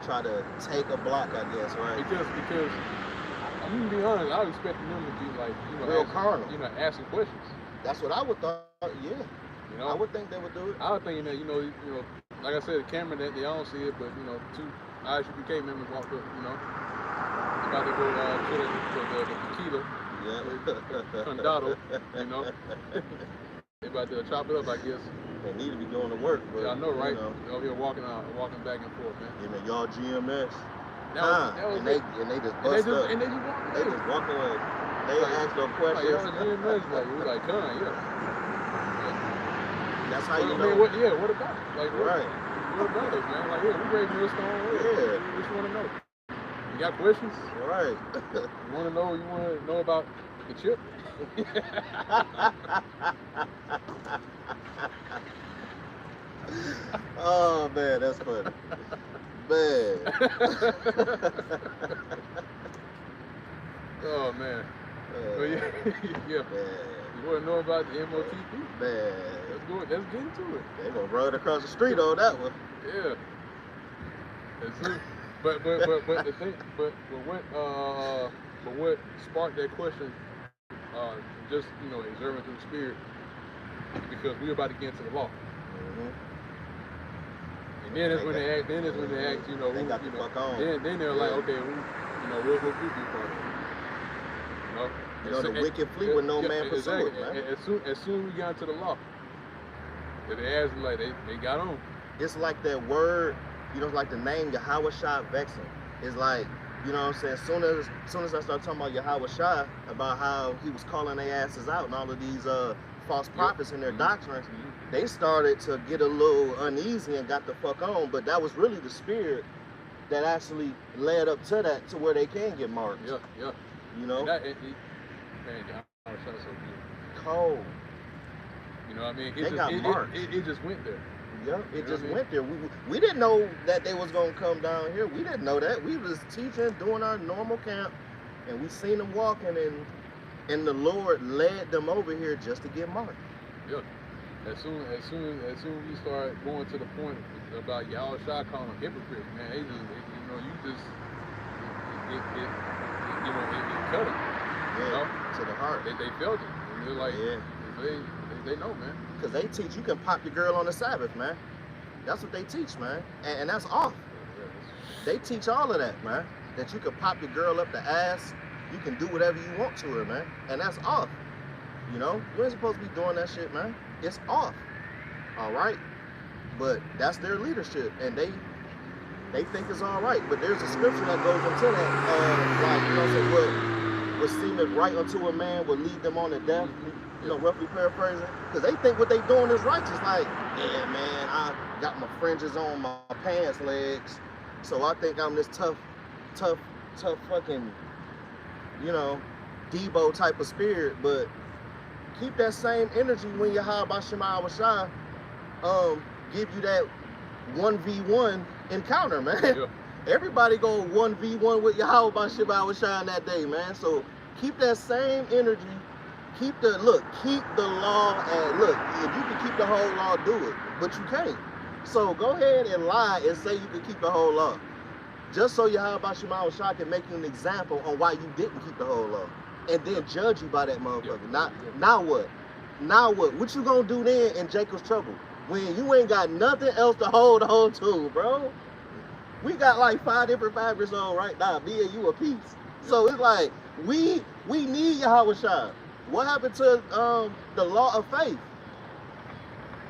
Try to take a block, I guess, right? Because I'm gonna be honest, I was expecting them to be like, you know, Real carnal. You know, asking questions. That's what I would thought. Yeah. You know, I would think they would do it. I was thinking that, you know, like I said, the camera that they don't see it, but you know, 2 ISUPK members walked up, you know, about to go to the tequila, Yeah. condado, you know. They about to chop it up, I guess. They need to be doing the work, but Yeah, I know, right? You know, Over here walking back and forth, man. you know, y'all GMS. That was and it. they just bust up. And they just walk They away. just walk away. They Like, ask no Like, questions. y'all GMS, like, we like, yeah. That's how Well, you I know. mean, what about it? Like, Right. what about it, man? Like, yeah, we raised Millstone. Yeah. What you want to know? You got questions? Right. You want to know about the chip? Oh man, that's funny. Man. Oh man. But yeah, yeah. Man. You want to know about the MOTP? Man. Let's get into it. They gonna run across the street on that one. Yeah. That's it. But the thing, but what sparked that question? Just, you know, observing through the spirit, because we're about to get into the law. Mm-hmm. And then that's when they ask. You know, They who, got you the know. fuck on. Then they're like, Yeah. okay, what we be part of? You know. You know, the wicked flee with no man pursueth, man. As soon as we got into the law, they asked, like, they got on. It's like that word, you know, like the name Yahweh Shai vexing. It's like, you know what I'm saying, as soon as I start talking about Yahweh Shai, about how he was calling their asses out and all of these false prophets and their doctrines, they started to get a little uneasy and got the fuck on, but that was really the spirit that actually led up to that, to where they can get marked. Yeah. You know? Man, I was so good. Cold. You know what I mean? They got marked. It just went there. Yep, You it know just what I mean? went there. We didn't know that they was gonna come down here. We didn't know that. We was teaching, doing our normal camp, and we seen them walking, and the Lord led them over here just to get marked. Yeah. As soon as we start going to the point about Yahweh Shai calling them hypocrites, man, it cut them. Yeah, You know? to the heart. They felt it. And they're like, Yeah. they know, man. Because they teach you can pop your girl on the Sabbath, man. That's what they teach, man. And that's off. They teach all of that, man. That you can pop your girl up the ass. You can do whatever you want to her, man. And that's off. You know? You ain't supposed to be doing that shit, man. It's off. All right? But that's their leadership. And they think it's all right. But there's a scripture that goes into that. Like, you know what I'm saying? What seemeth right unto a man will lead them on to death. You know, roughly paraphrasing. Because they think what they doing is righteous. Like, yeah, man, I got my fringes on my pants legs. So I think I'm this tough fucking, you know, Debo type of spirit. But keep that same energy when Yahweh Shema Awashai give you that 1v1 encounter, man. Yeah. Everybody go 1v1 with Yahweh Shema Awashai that day, man. So keep that same energy. Keep the law, and look, if you can keep the whole law, do it, but you can't. So go ahead and lie and say you can keep the whole law. Just so Yahweh Shema Shai can make you an example on why you didn't keep the whole law. And then judge you by that motherfucker. Now what? Now what? What you gonna do then in Jacob's trouble? when you ain't got nothing else to hold on to, bro. We got like 5 different fabrics on right now, me and you a piece. So it's like we need Yahweh Shai. What happened to the law of faith?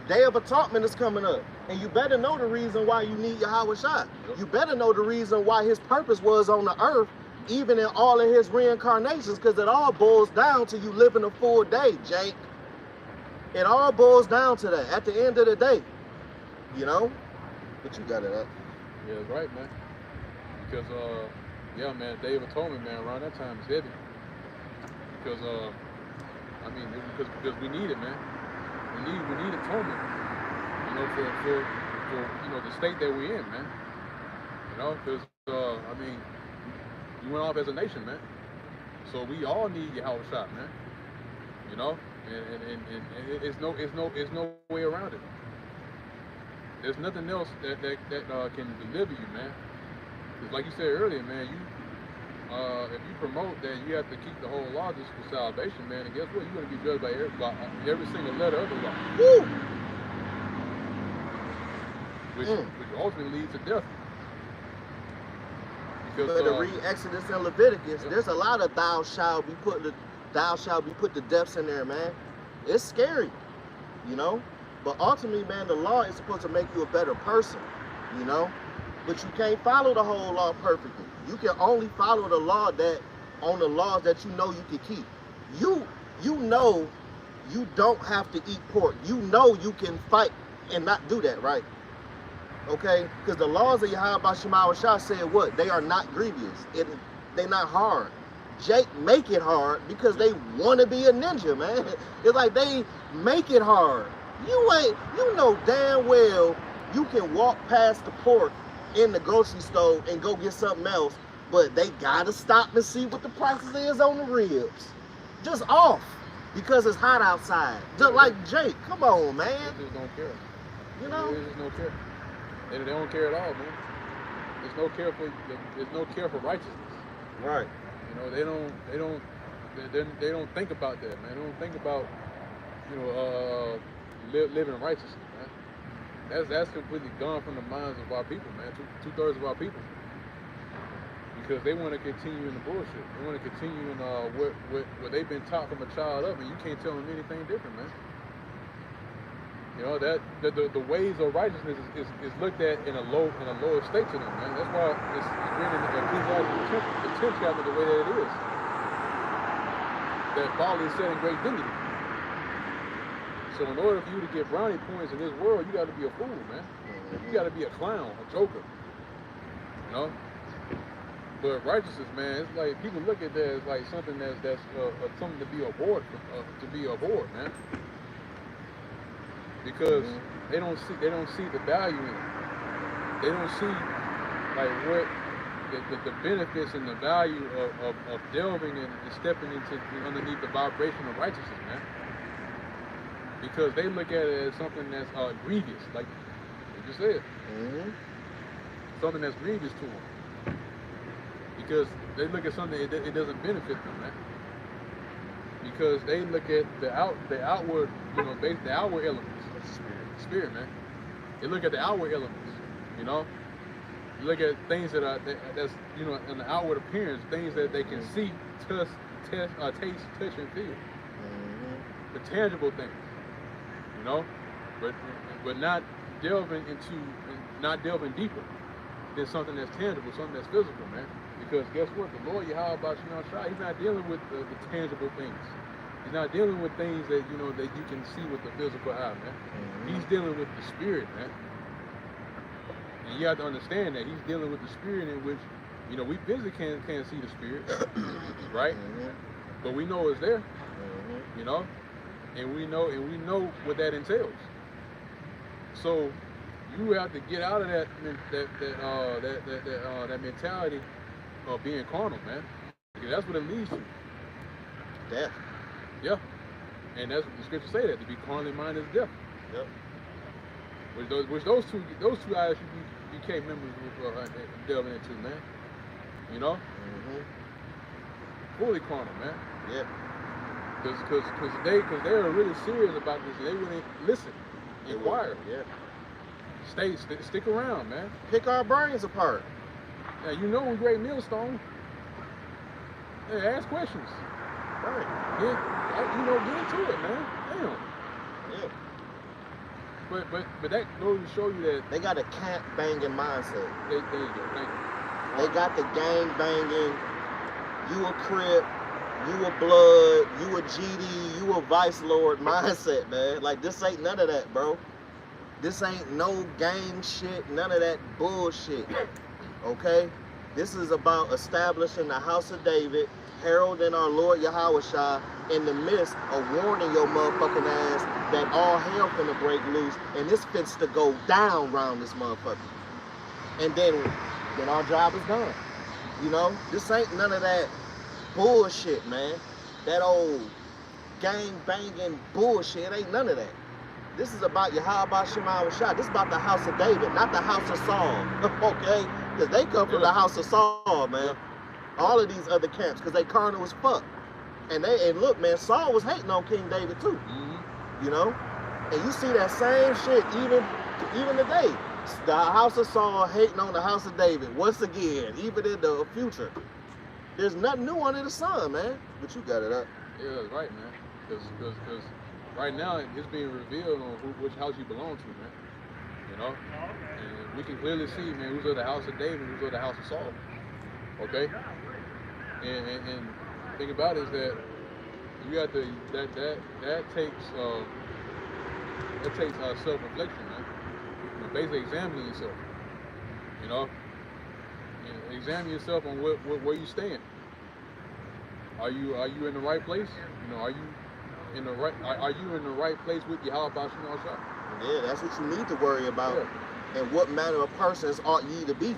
Day of Atonement is coming up, and you better know the reason why you need Yahweh Shai. You better know the reason why his purpose was on the earth, even in all of his reincarnations, because it all boils down to you living a full day, Jake. It all boils down to that at the end of the day, you know? But you got it up. Yeah, that's right, man. Because, yeah, man, Day of Atonement, man, around that time is heavy. Because, I mean, because we need it, man. We need atonement, you know, for you know, the state that we're in, man. You know, because, I mean, you went off as a nation, man. So we all need Yahweh Shai, man. You know, and it's no way around it. There's nothing else that can deliver you, man. Because like you said earlier, man, if you promote that you have to keep the whole law just for salvation, man, and guess what? You're going to be judged by every single letter of the law. Woo! Which ultimately leads to death. Because, But to read Exodus and Leviticus, there's a lot of thou shalt be put the deaths in there, man. It's scary, you know? But ultimately, man, the law is supposed to make you a better person, you know? But you can't follow the whole law perfectly. You can only follow the law on the laws that you know you can keep. You know you don't have to eat pork. You know you can fight and not do that, right? Okay? Because the laws of Yahweh Shema Shah said what? They are not grievous. They're not hard. Jake make it hard because they want to be a ninja, man. It's like they make it hard. You know damn well you can walk past the pork in the grocery store and go get something else, but they gotta stop and see what the prices is on the ribs. Just off because it's hot outside. Just like Jake. Come on, man. They just don't care. You know? They just don't care. They don't care at all, man. There's no care for righteousness. Right. You know, they don't think about that, man. They don't think about, you know, living righteously, man. That's completely gone from the minds of our people, man. Two-thirds of our people, because they want to continue in the bullshit. They want to continue in what they've been taught from a child up, and you can't tell them anything different, man. You know that the ways of righteousness is looked at in a lower state to them, man. That's why it's written in Ecclesiastes the 10th chapter the way that it is. That folly is set in great dignity. So in order for you to get brownie points in this world, you got to be a fool, man. You got to be a clown, a joker. You know. But righteousness, man, it's like people look at that as like something that's something to be abhorred, man. Because they don't see the value in it. They don't see like what the benefits and the value of delving and stepping into underneath the vibration of righteousness, man. Because they look at it as something that's grievous, like you just said. Something that's grievous to them. Because they look at something it doesn't benefit them, man. Because they look at the outward, you know, the outward elements. Spirit, man. They look at the outward elements, you know. You look at things that's you know, in the outward appearance, things that they can see, taste, touch, and feel. The tangible things, you know, but not delving deeper than something that's tangible, something that's physical, man. Because guess what? The Lord Yahweh Shema Shai, he's not dealing with the tangible things. He's not dealing with things that, you know, that you can see with the physical eye, man. He's dealing with the spirit, man. And you have to understand that he's dealing with the spirit in which, you know, we physically can't see the spirit, right? But we know it's there, you know, and we know what that entails. So you have to get out of that mentality of being carnal, man, because that's what it leads to. Death. Yeah, and that's what the scriptures say, that to be carnally minded is death. Yep. Which those two eyes you became members of delving into, man. You know, fully carnal, man. Yeah. Because they are really serious about this. They really listen. Inquire. Yeah. Stick around, man. Pick our brains apart. Now, you know we great millstone. Hey, ask questions. Right. Get into it, man. Damn. Yeah. But that goes to show you that They got a camp banging mindset. there you go. Thank you. They got the gang banging. You a Crip, you a Blood, you a GD, you a Vice Lord mindset, man. Like, this ain't none of that, bro. This ain't no gang shit, none of that bullshit. Okay? This is about establishing the house of David, heralding our Lord Yahushua in the midst of warning your motherfucking ass that all hell finna break loose and this fits to go down around this motherfucker. And then our job is done. You know? This ain't none of that bullshit, man. That old gang banging bullshit. It ain't none of that. This is about Yahweh Shema Shah. This is about the house of David, not the house of Saul. Okay? Because they come from the house of Saul, man. All of these other camps, because they carnal as fuck. And look, man, Saul was hating on King David too. Mm-hmm. You know? And you see that same shit even today. The house of Saul hating on the house of David once again, even in the future. There's nothing new under the sun, man. But you got it up. Yeah, that's right, man. Because right now it's being revealed on which house you belong to, man. You know? And we can clearly see, man, who's of the house of David, who's of the house of Saul. Okay? And thing about it is that you got to that takes self-reflection, man. You know, basically examining yourself. You know? And examine yourself on where you stand. Are you in the right place? You know, are you in the right place with Yahweh Bashim Shah? Yeah, that's what you need to worry about. Yeah. And what manner of persons ought ye to be?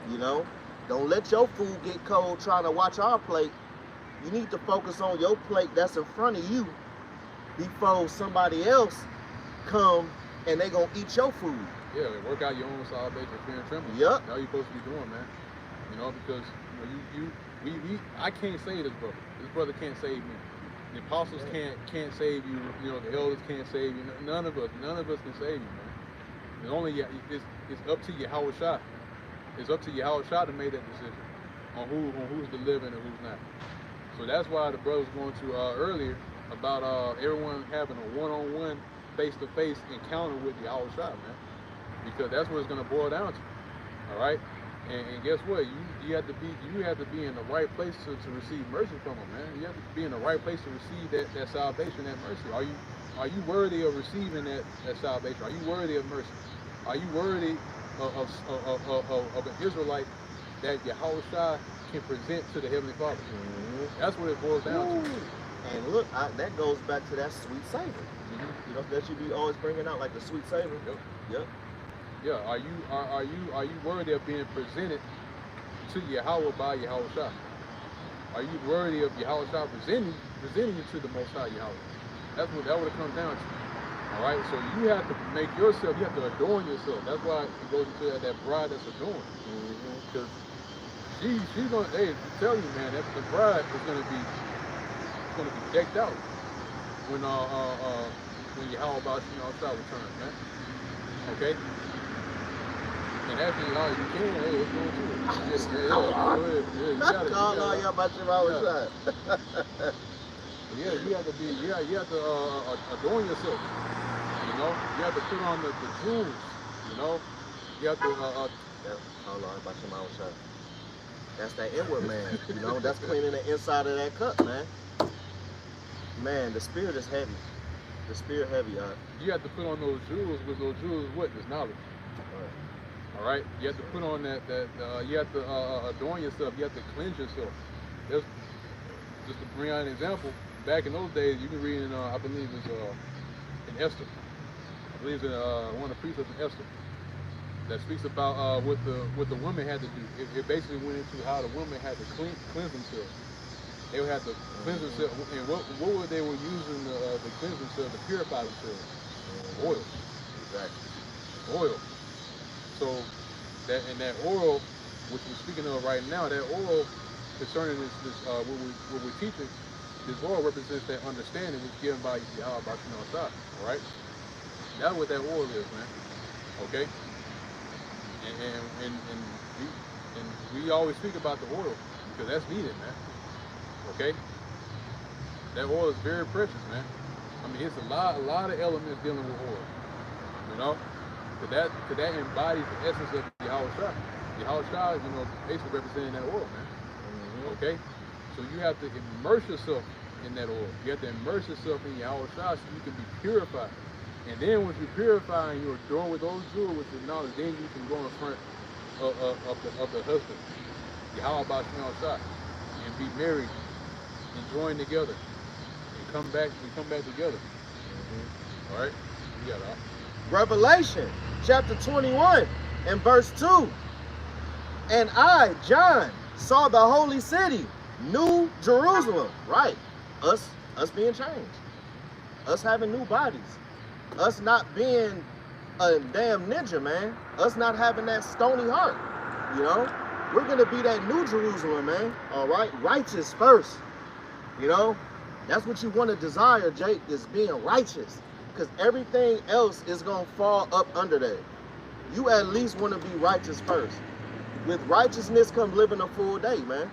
You know? Don't let your food get cold trying to watch our plate. You need to focus on your plate that's in front of you before somebody else come and they gonna eat your food. Yeah, work out your own salvation, fear and trembling. Yep. That's all you're supposed to be doing, man. You know, because I can't save this brother. This brother can't save me. The apostles can't save you. You know, the elders can't save you. None of us can save you, man. It's only it's up to Yahweh Shah. It's up to Yahweh Shah to make that decision on who's the living and who's not. So that's why the brother was going to earlier about everyone having a one-on-one, face-to-face encounter with Yahweh Shah, man. Because that's what it's going to boil down to. All right. And guess what? You have to be in the right place to receive mercy from him, man. You have to be in the right place to receive that salvation, that mercy. Are you worthy of receiving that salvation? Are you worthy of mercy? Are you worthy of an Israelite that Yahweh Shah can present to the Heavenly Father? Mm-hmm. That's what it boils down to. And look, that goes back to that sweet savor. Mm-hmm. You know, that you be always bringing out, like the sweet savor. Yep. Yeah, are you worthy of being presented to Yahweh by Yahweh Shah? Are you worthy of Yahweh Shah presenting you to the Most High Yahweh? That's what it comes down to. All right, so you have to make yourself, you have to adorn yourself. That's why it goes into that bride that's adorned. Because she's gonna tell you, man, that the bride is gonna be decked out when Yahweh Bashim Shah returns, man. Okay? And actually, all you can, let's go to it. You got it. Call all y'all about your Shah. Yeah, you have to adorn yourself. You know, you have to put on the jewels. You know, you have to. Hold on, about your Shah. That's that inward man. You know, that's cleaning the inside of that cup, man. Man, the spirit is heavy. The spirit heavy, You have to put on those jewels. With those jewels, what? This knowledge. All right. You have to put on you have to adorn yourself. You have to cleanse yourself. Just to bring out an example. Back in those days, you can read in I believe it's in Esther. I believe it's in one of the precepts in Esther that speaks about what the woman had to do. It basically went into how the woman had to cleanse themselves. They would have to cleanse themselves, and what were they were using to cleanse themselves, to purify themselves? Oil. Exactly. Oil. So that oil, which we're speaking of right now, that oil concerning this what we're teaching, this oil represents that understanding which is given by Yahweh Bashim Shah. All right. That's what that oil is, man. Okay? And we always speak about the oil because that's needed, man. Okay? That oil is very precious, man. I mean, it's a lot of elements dealing with oil. You know? Cause that embodies the essence of Yahweh Shai. Yahweh Shai, you know, basically representing that oil, man. Mm-hmm. Okay? So you have to immerse yourself in that oil. You have to immerse yourself in Yahweh Shai so you can be purified. And then once you're purified and you're adorned with those jewels, with the knowledge, then you can go in front of the husband, Yahweh Shai, and be married and join together and come back together. Mm-hmm. All right? You got it. Revelation chapter 21 and verse 2. And I, John, saw the holy city, New Jerusalem. Right. Us being changed. Us having new bodies. Us not being a damn ninja, man. Us not having that stony heart. You know? We're going to be that New Jerusalem, man. All right? Righteous first. You know? That's what you want to desire, Jake, is being righteous. Because everything else is going to fall up under that. You at least want to be righteous first. With righteousness come living a full day, man.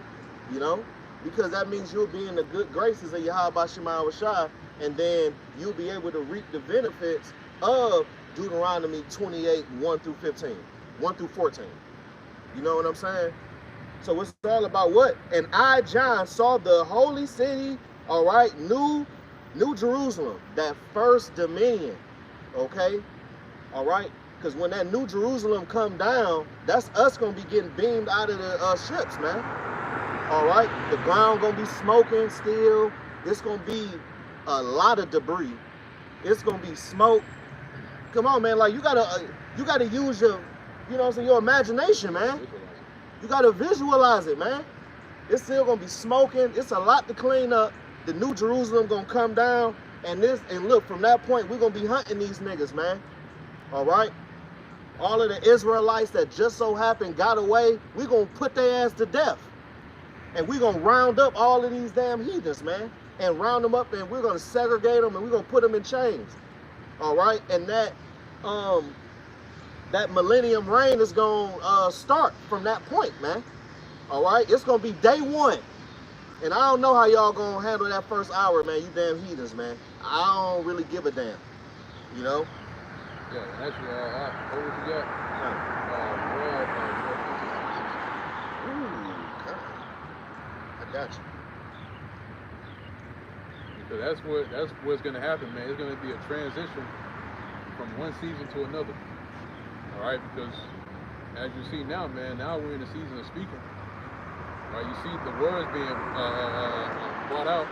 You know? Because that means you'll be in the good graces of Yahweh Shema Shai, and then you'll be able to reap the benefits of Deuteronomy 28, 1 through 15, 1 through 14. You know what I'm saying? So it's all about what? And I, John, saw the holy city, all right, New Jerusalem, that first dominion, okay? All right? Because when that New Jerusalem come down, that's us going to be getting beamed out of the ships, man. All right? The ground going to be smoking still. It's going to be a lot of debris. It's going to be smoke. Come on, man. Like, you got to use your, you know what I'm saying, your imagination, man. You got to visualize it, man. It's still going to be smoking. It's a lot to clean up. The New Jerusalem going to come down. And look, from that point, we're going to be hunting these niggas, man. All right? All of the Israelites that just so happened got away, we're going to put their ass to death. And we're going to round up all of these damn heathens, man. And round them up, and we're going to segregate them, and we're going to put them in chains. All right? And that millennium reign is going to start from that point, man. All right? It's going to be day one. And I don't know how y'all going to handle that first hour, man. You damn heathens, man. I don't really give a damn. You know? Yeah, actually, what would you got? Ooh, okay. I got you. Because that's what's gonna happen, man. It's gonna be a transition from one season to another. All right, because as you see now, man, now we're in the season of speaking. Right, you see the words being brought out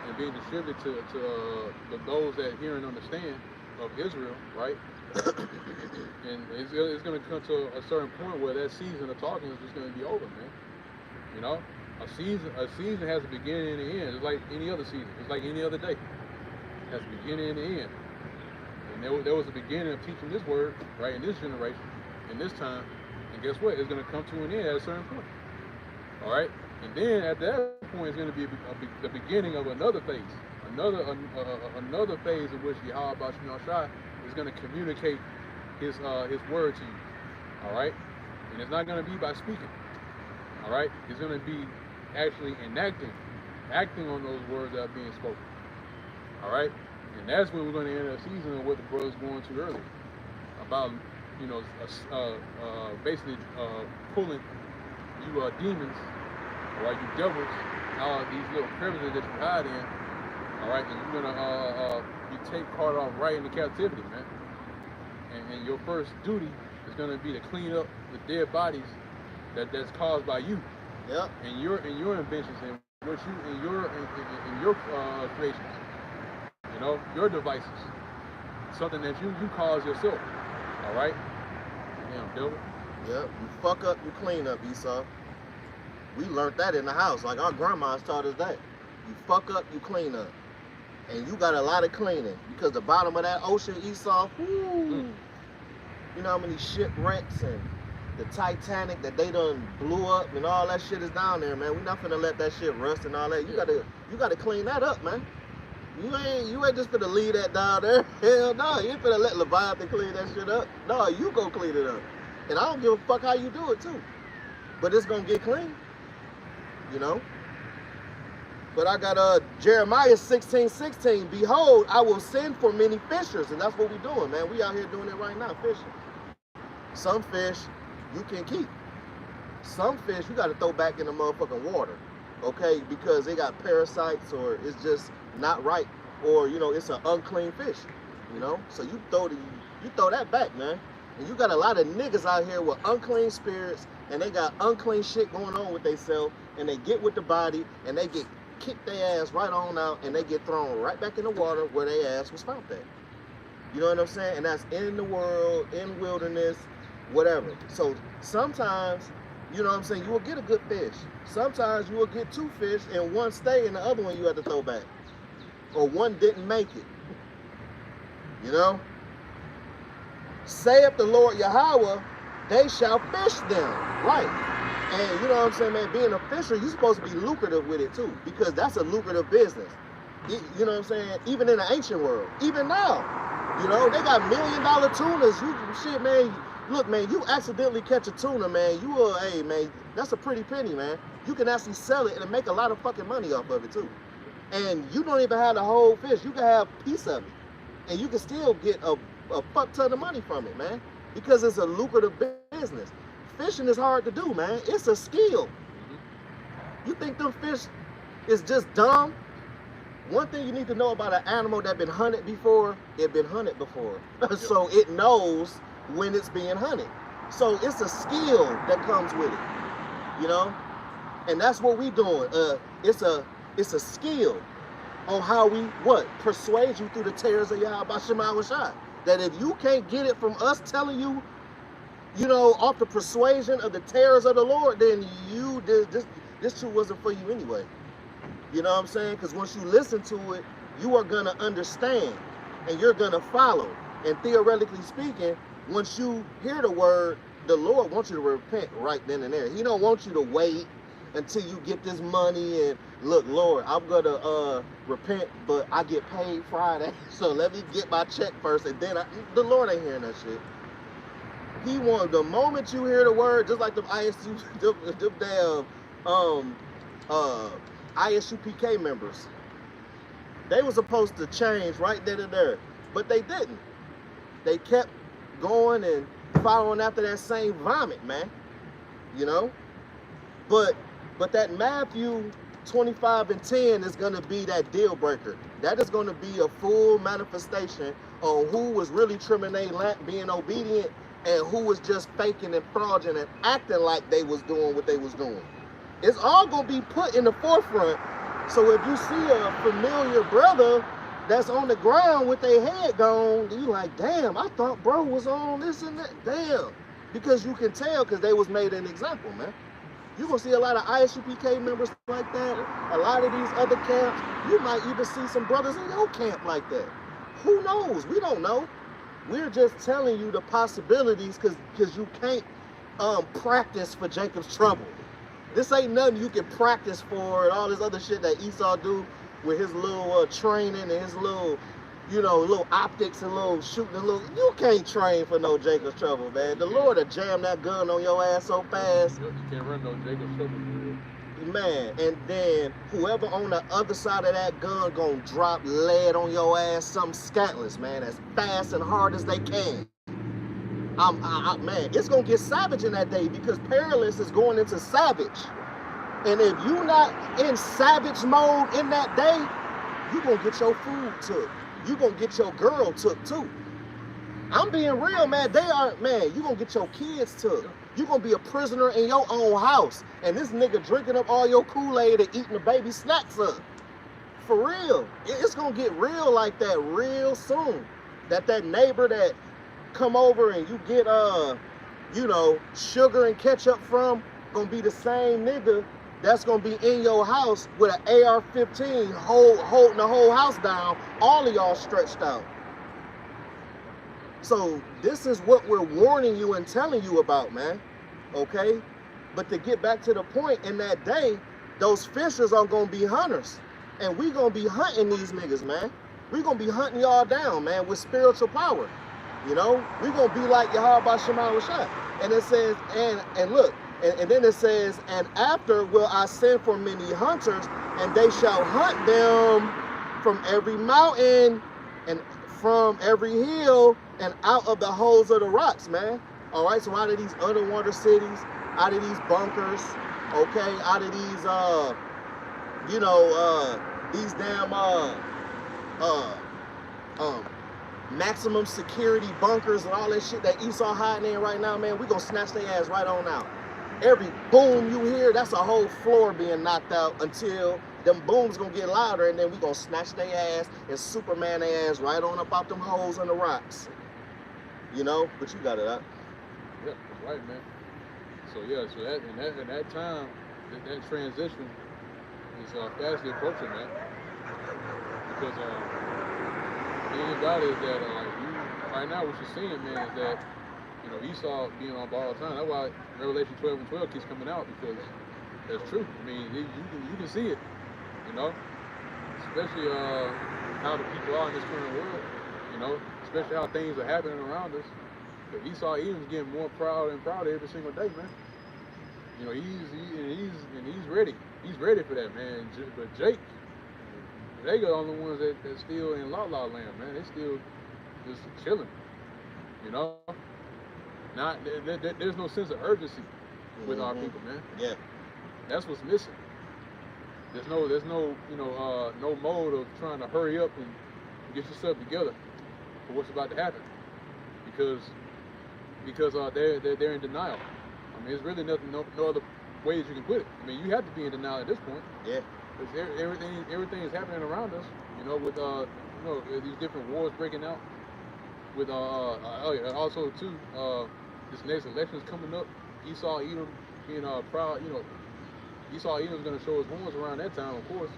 and being distributed to those that hear and understand of Israel, right? And it's going to come to a certain point where that season of talking is just going to be over, man. You know, a season has a beginning and an end. It's like any other season. It's like any other day. It has a beginning and an end. And there was a beginning of teaching this word, right, in this generation, in this time. And guess what? It's going to come to an end at a certain point. All right? And then at that point, it's going to be the beginning of another phase. Another phase in which Yahweh Shema Shai is going to communicate his word to you. All right? And it's not going to be by speaking. All right? It's going to be actually acting on those words that are being spoken. All right? And that's when we're going to enter a season of what the brother's going to earlier. About, you know, basically pulling you demons, all right, you devils, these little privileges that you hide in, all right, and you're gonna be caught off right into captivity, man. And your first duty is gonna be to clean up the dead bodies that's caused by you. Yep. And your inventions and what you in your creations. You know, your devices. Something that you cause yourself. All right? Damn devil. Yep. You fuck up, you clean up, Esau. We learned that in the house. Like our grandmas taught us that. You fuck up, you clean up. And you got a lot of cleaning. Because the bottom of that ocean, Esau, whoo, you know how many shipwrecks and the Titanic that they done blew up and all that shit is down there, man. We're not finna let that shit rust and all that. You gotta clean that up, man. You ain't just finna leave that down there. Hell no, you ain't finna let Leviathan clean that shit up. No, you go clean it up. And I don't give a fuck how you do it too. But it's gonna get clean. You know? But I got Jeremiah 16:16. Behold, I will send for many fishers. And that's what we doing, man. We out here doing it right now, fishing. Some fish you can keep. Some fish you gotta throw back in the motherfucking water. Okay? Because they got parasites or it's just not right. Or, you know, it's an unclean fish. You know? So you throw that back, man. And you got a lot of niggas out here with unclean spirits and they got unclean shit going on with themselves and they get with the body and they get kick their ass right on out and they get thrown right back in the water where their ass was found at. You know what I'm saying? And that's in the world, in wilderness, whatever. So sometimes, you know what I'm saying, you will get a good fish. Sometimes you will get two fish and one stay and the other one you have to throw back. Or one didn't make it. You know? Saith the Lord Yahweh, they shall fish them. Right. And you know what I'm saying, man, being a fisher, you're supposed to be lucrative with it too, because that's a lucrative business. You know what I'm saying? Even in the ancient world, even now, you know, they got $1 million tunas. You shit, man. Look, man, you accidentally catch a tuna, man. Hey, man, that's a pretty penny, man. You can actually sell it and make a lot of fucking money off of it too. And you don't even have the whole fish. You can have a piece of it, and you can still get a fuck ton of money from it, man, because it's a lucrative business. Fishing is hard to do, man. It's a skill. You think them fish is just dumb? One thing you need to know about an animal that been hunted before, it been hunted before. So it knows when it's being hunted. So it's a skill that comes with it, you know? And that's what we doing. It's a skill on how we, persuade you through the tears of Yahweh Shema Shai. That if you can't get it from us telling you, you know, off the persuasion of the terrors of the Lord, then this truth wasn't for you anyway. You know what I'm saying? Because once you listen to it, you are going to understand and you're going to follow. And theoretically speaking, once you hear the word, the Lord wants you to repent right then and there. He don't want you to wait until you get this money and look, Lord, I'm going to repent, but I get paid Friday. So let me get my check first. And then the Lord ain't hearing that shit. He wants, the moment you hear the word, just like the ISU, them damn ISUPK members, they were supposed to change right then and there, but they didn't. They kept going and following after that same vomit, man. You know? But that Matthew 25:10 is going to be that deal breaker. That is going to be a full manifestation on who was really trimming their lamp, being obedient, and who was just faking and fraudulent and acting like they was doing what they was doing. It's all going to be put in the forefront. So if you see a familiar brother that's on the ground with their head gone, you like, damn, I thought bro was on this and that. Damn. Because you can tell, because they was made an example, man. You're going to see a lot of ISUPK members like that. A lot of these other camps. You might even see some brothers in your camp like that. Who knows? We don't know. We're just telling you the possibilities because you can't practice for Jacob's trouble. This ain't nothing you can practice for and all this other shit that Esau do with his little training and his little, you know, little optics and little shooting and little. You can't train for no Jacob's trouble, man. The Lord will jam that gun on your ass so fast. You can't run no Jacob's trouble. Man, and then whoever on the other side of that gun gonna drop lead on your ass, something scantless, man, as fast and hard as they can. Man, it's gonna get savage in that day because Perilous is going into savage. And if you're not in savage mode in that day, you're gonna get your food took. You're gonna get your girl took too. I'm being real, man. You're gonna get your kids took. You're gonna be a prisoner in your own house. And this nigga drinking up all your Kool-Aid and eating the baby snacks up. For real. It's gonna get real like that real soon. That neighbor that come over and you get you know, sugar and ketchup from, gonna be the same nigga that's gonna be in your house with an AR-15 holding the whole house down, all of y'all stretched out. So this is what we're warning you and telling you about, man. Okay? But to get back to the point, in that day, those fishers are gonna be hunters. And we gonna be hunting these niggas, man. We gonna be hunting y'all down, man, with spiritual power. You know, we gonna be like Yahweh Shema Rashad. And it says, and look, and then it says, and after will I send for many hunters, and they shall hunt them from every mountain and from every hill and out of the holes of the rocks, man. All right, so out of these underwater cities, out of these bunkers, okay, out of these these damn maximum security bunkers and all that shit that Esau hiding in right now, man, we gonna snatch their ass right on out. Every boom you hear, that's a whole floor being knocked out until them booms gonna get louder, and then we gonna snatch their ass and Superman their ass right on up out them holes in the rocks. You know, but you got it out. Yeah, that's right, man. So yeah, so in that time, that transition is fastly approaching, man. Because the thing about it is that right now what you're seeing, man, is that Esau being on borrowed time. That's why Revelation 12 and 12 keeps coming out, because that's true. I mean, you can see it, especially how the people are in this current world, especially how things are happening around us. But Esau Edom's getting more proud and prouder every single day, man. He's ready. He's ready for that, man. But Jake, they are the only ones that's still in La La Land, man. They still just chilling, Not there's no sense of urgency with our people, man. Yeah, that's what's missing. There's no no mode of trying to hurry up and get yourself together for what's about to happen, because they're in denial. I mean, there's really no other ways you can put it. I mean, you have to be in denial at this point. Yeah. Because everything is happening around us. With these different wars breaking out. With also too, this next election is coming up. Esau Edom being proud. Esau Edom's gonna show his horns around that time, of course.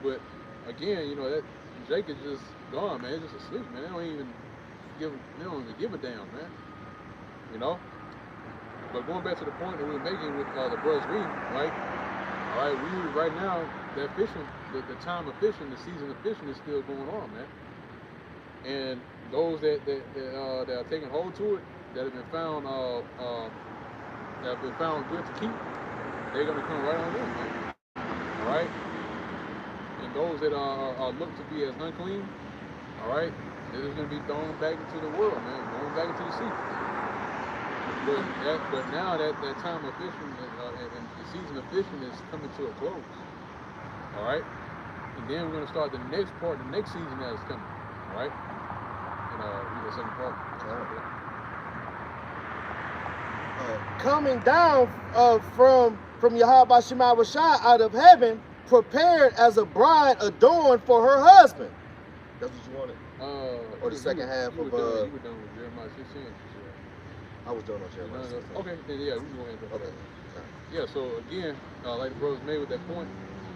But again, that Jake is just gone, man. It's just asleep, man. They don't even give a damn, man. But going back to the point that we were making with the brothers Reed, right? All right, right now, that fishing, the time of fishing, the season of fishing is still going on, man. And those that are taking hold to it, that have been found good to keep, they're gonna come right on in, man. All right. And those that are looked to be as unclean, all right, they're just gonna be thrown back into the world, man, thrown back into the sea. But now that time of fishing and the season of fishing is coming to a close. All right, and then we're gonna start the next part, the next season that is coming. All right, and read the second part. Coming down from Yahweh Shema Rashad out of heaven, prepared as a bride adorned for her husband. That's what you wanted. Or the second half of you were done with Jeremiah 16. I was done on Jeremiah 16. Okay, then yeah, we can go into that. Okay. Yeah, so again, like the brothers made with that point,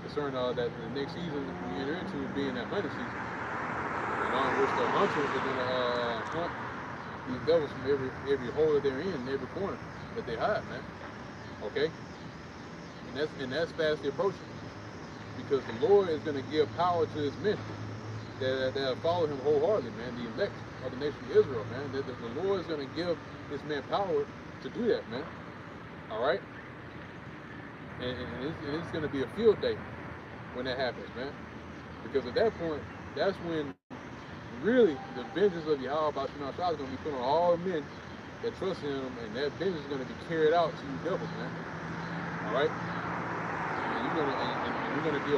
concerning that the next season we enter into being that hunting season, in which the hunters are going to hunt these devils from every hole that they're in every corner that they hide, man. Okay, and that's fastly approaching, because the Lord is going to give power to His men that follow Him wholeheartedly, man. The elect of the nation of Israel, man. The Lord is going to give His men power to do that, man. All right. And it's going to be a field day when that happens, man. Because at that point, that's when really the vengeance of Yahweh Shema Shah is going to be put on all the men that trust in Him, and that vengeance is going to be carried out to you devils, man. All right? And you're going to deal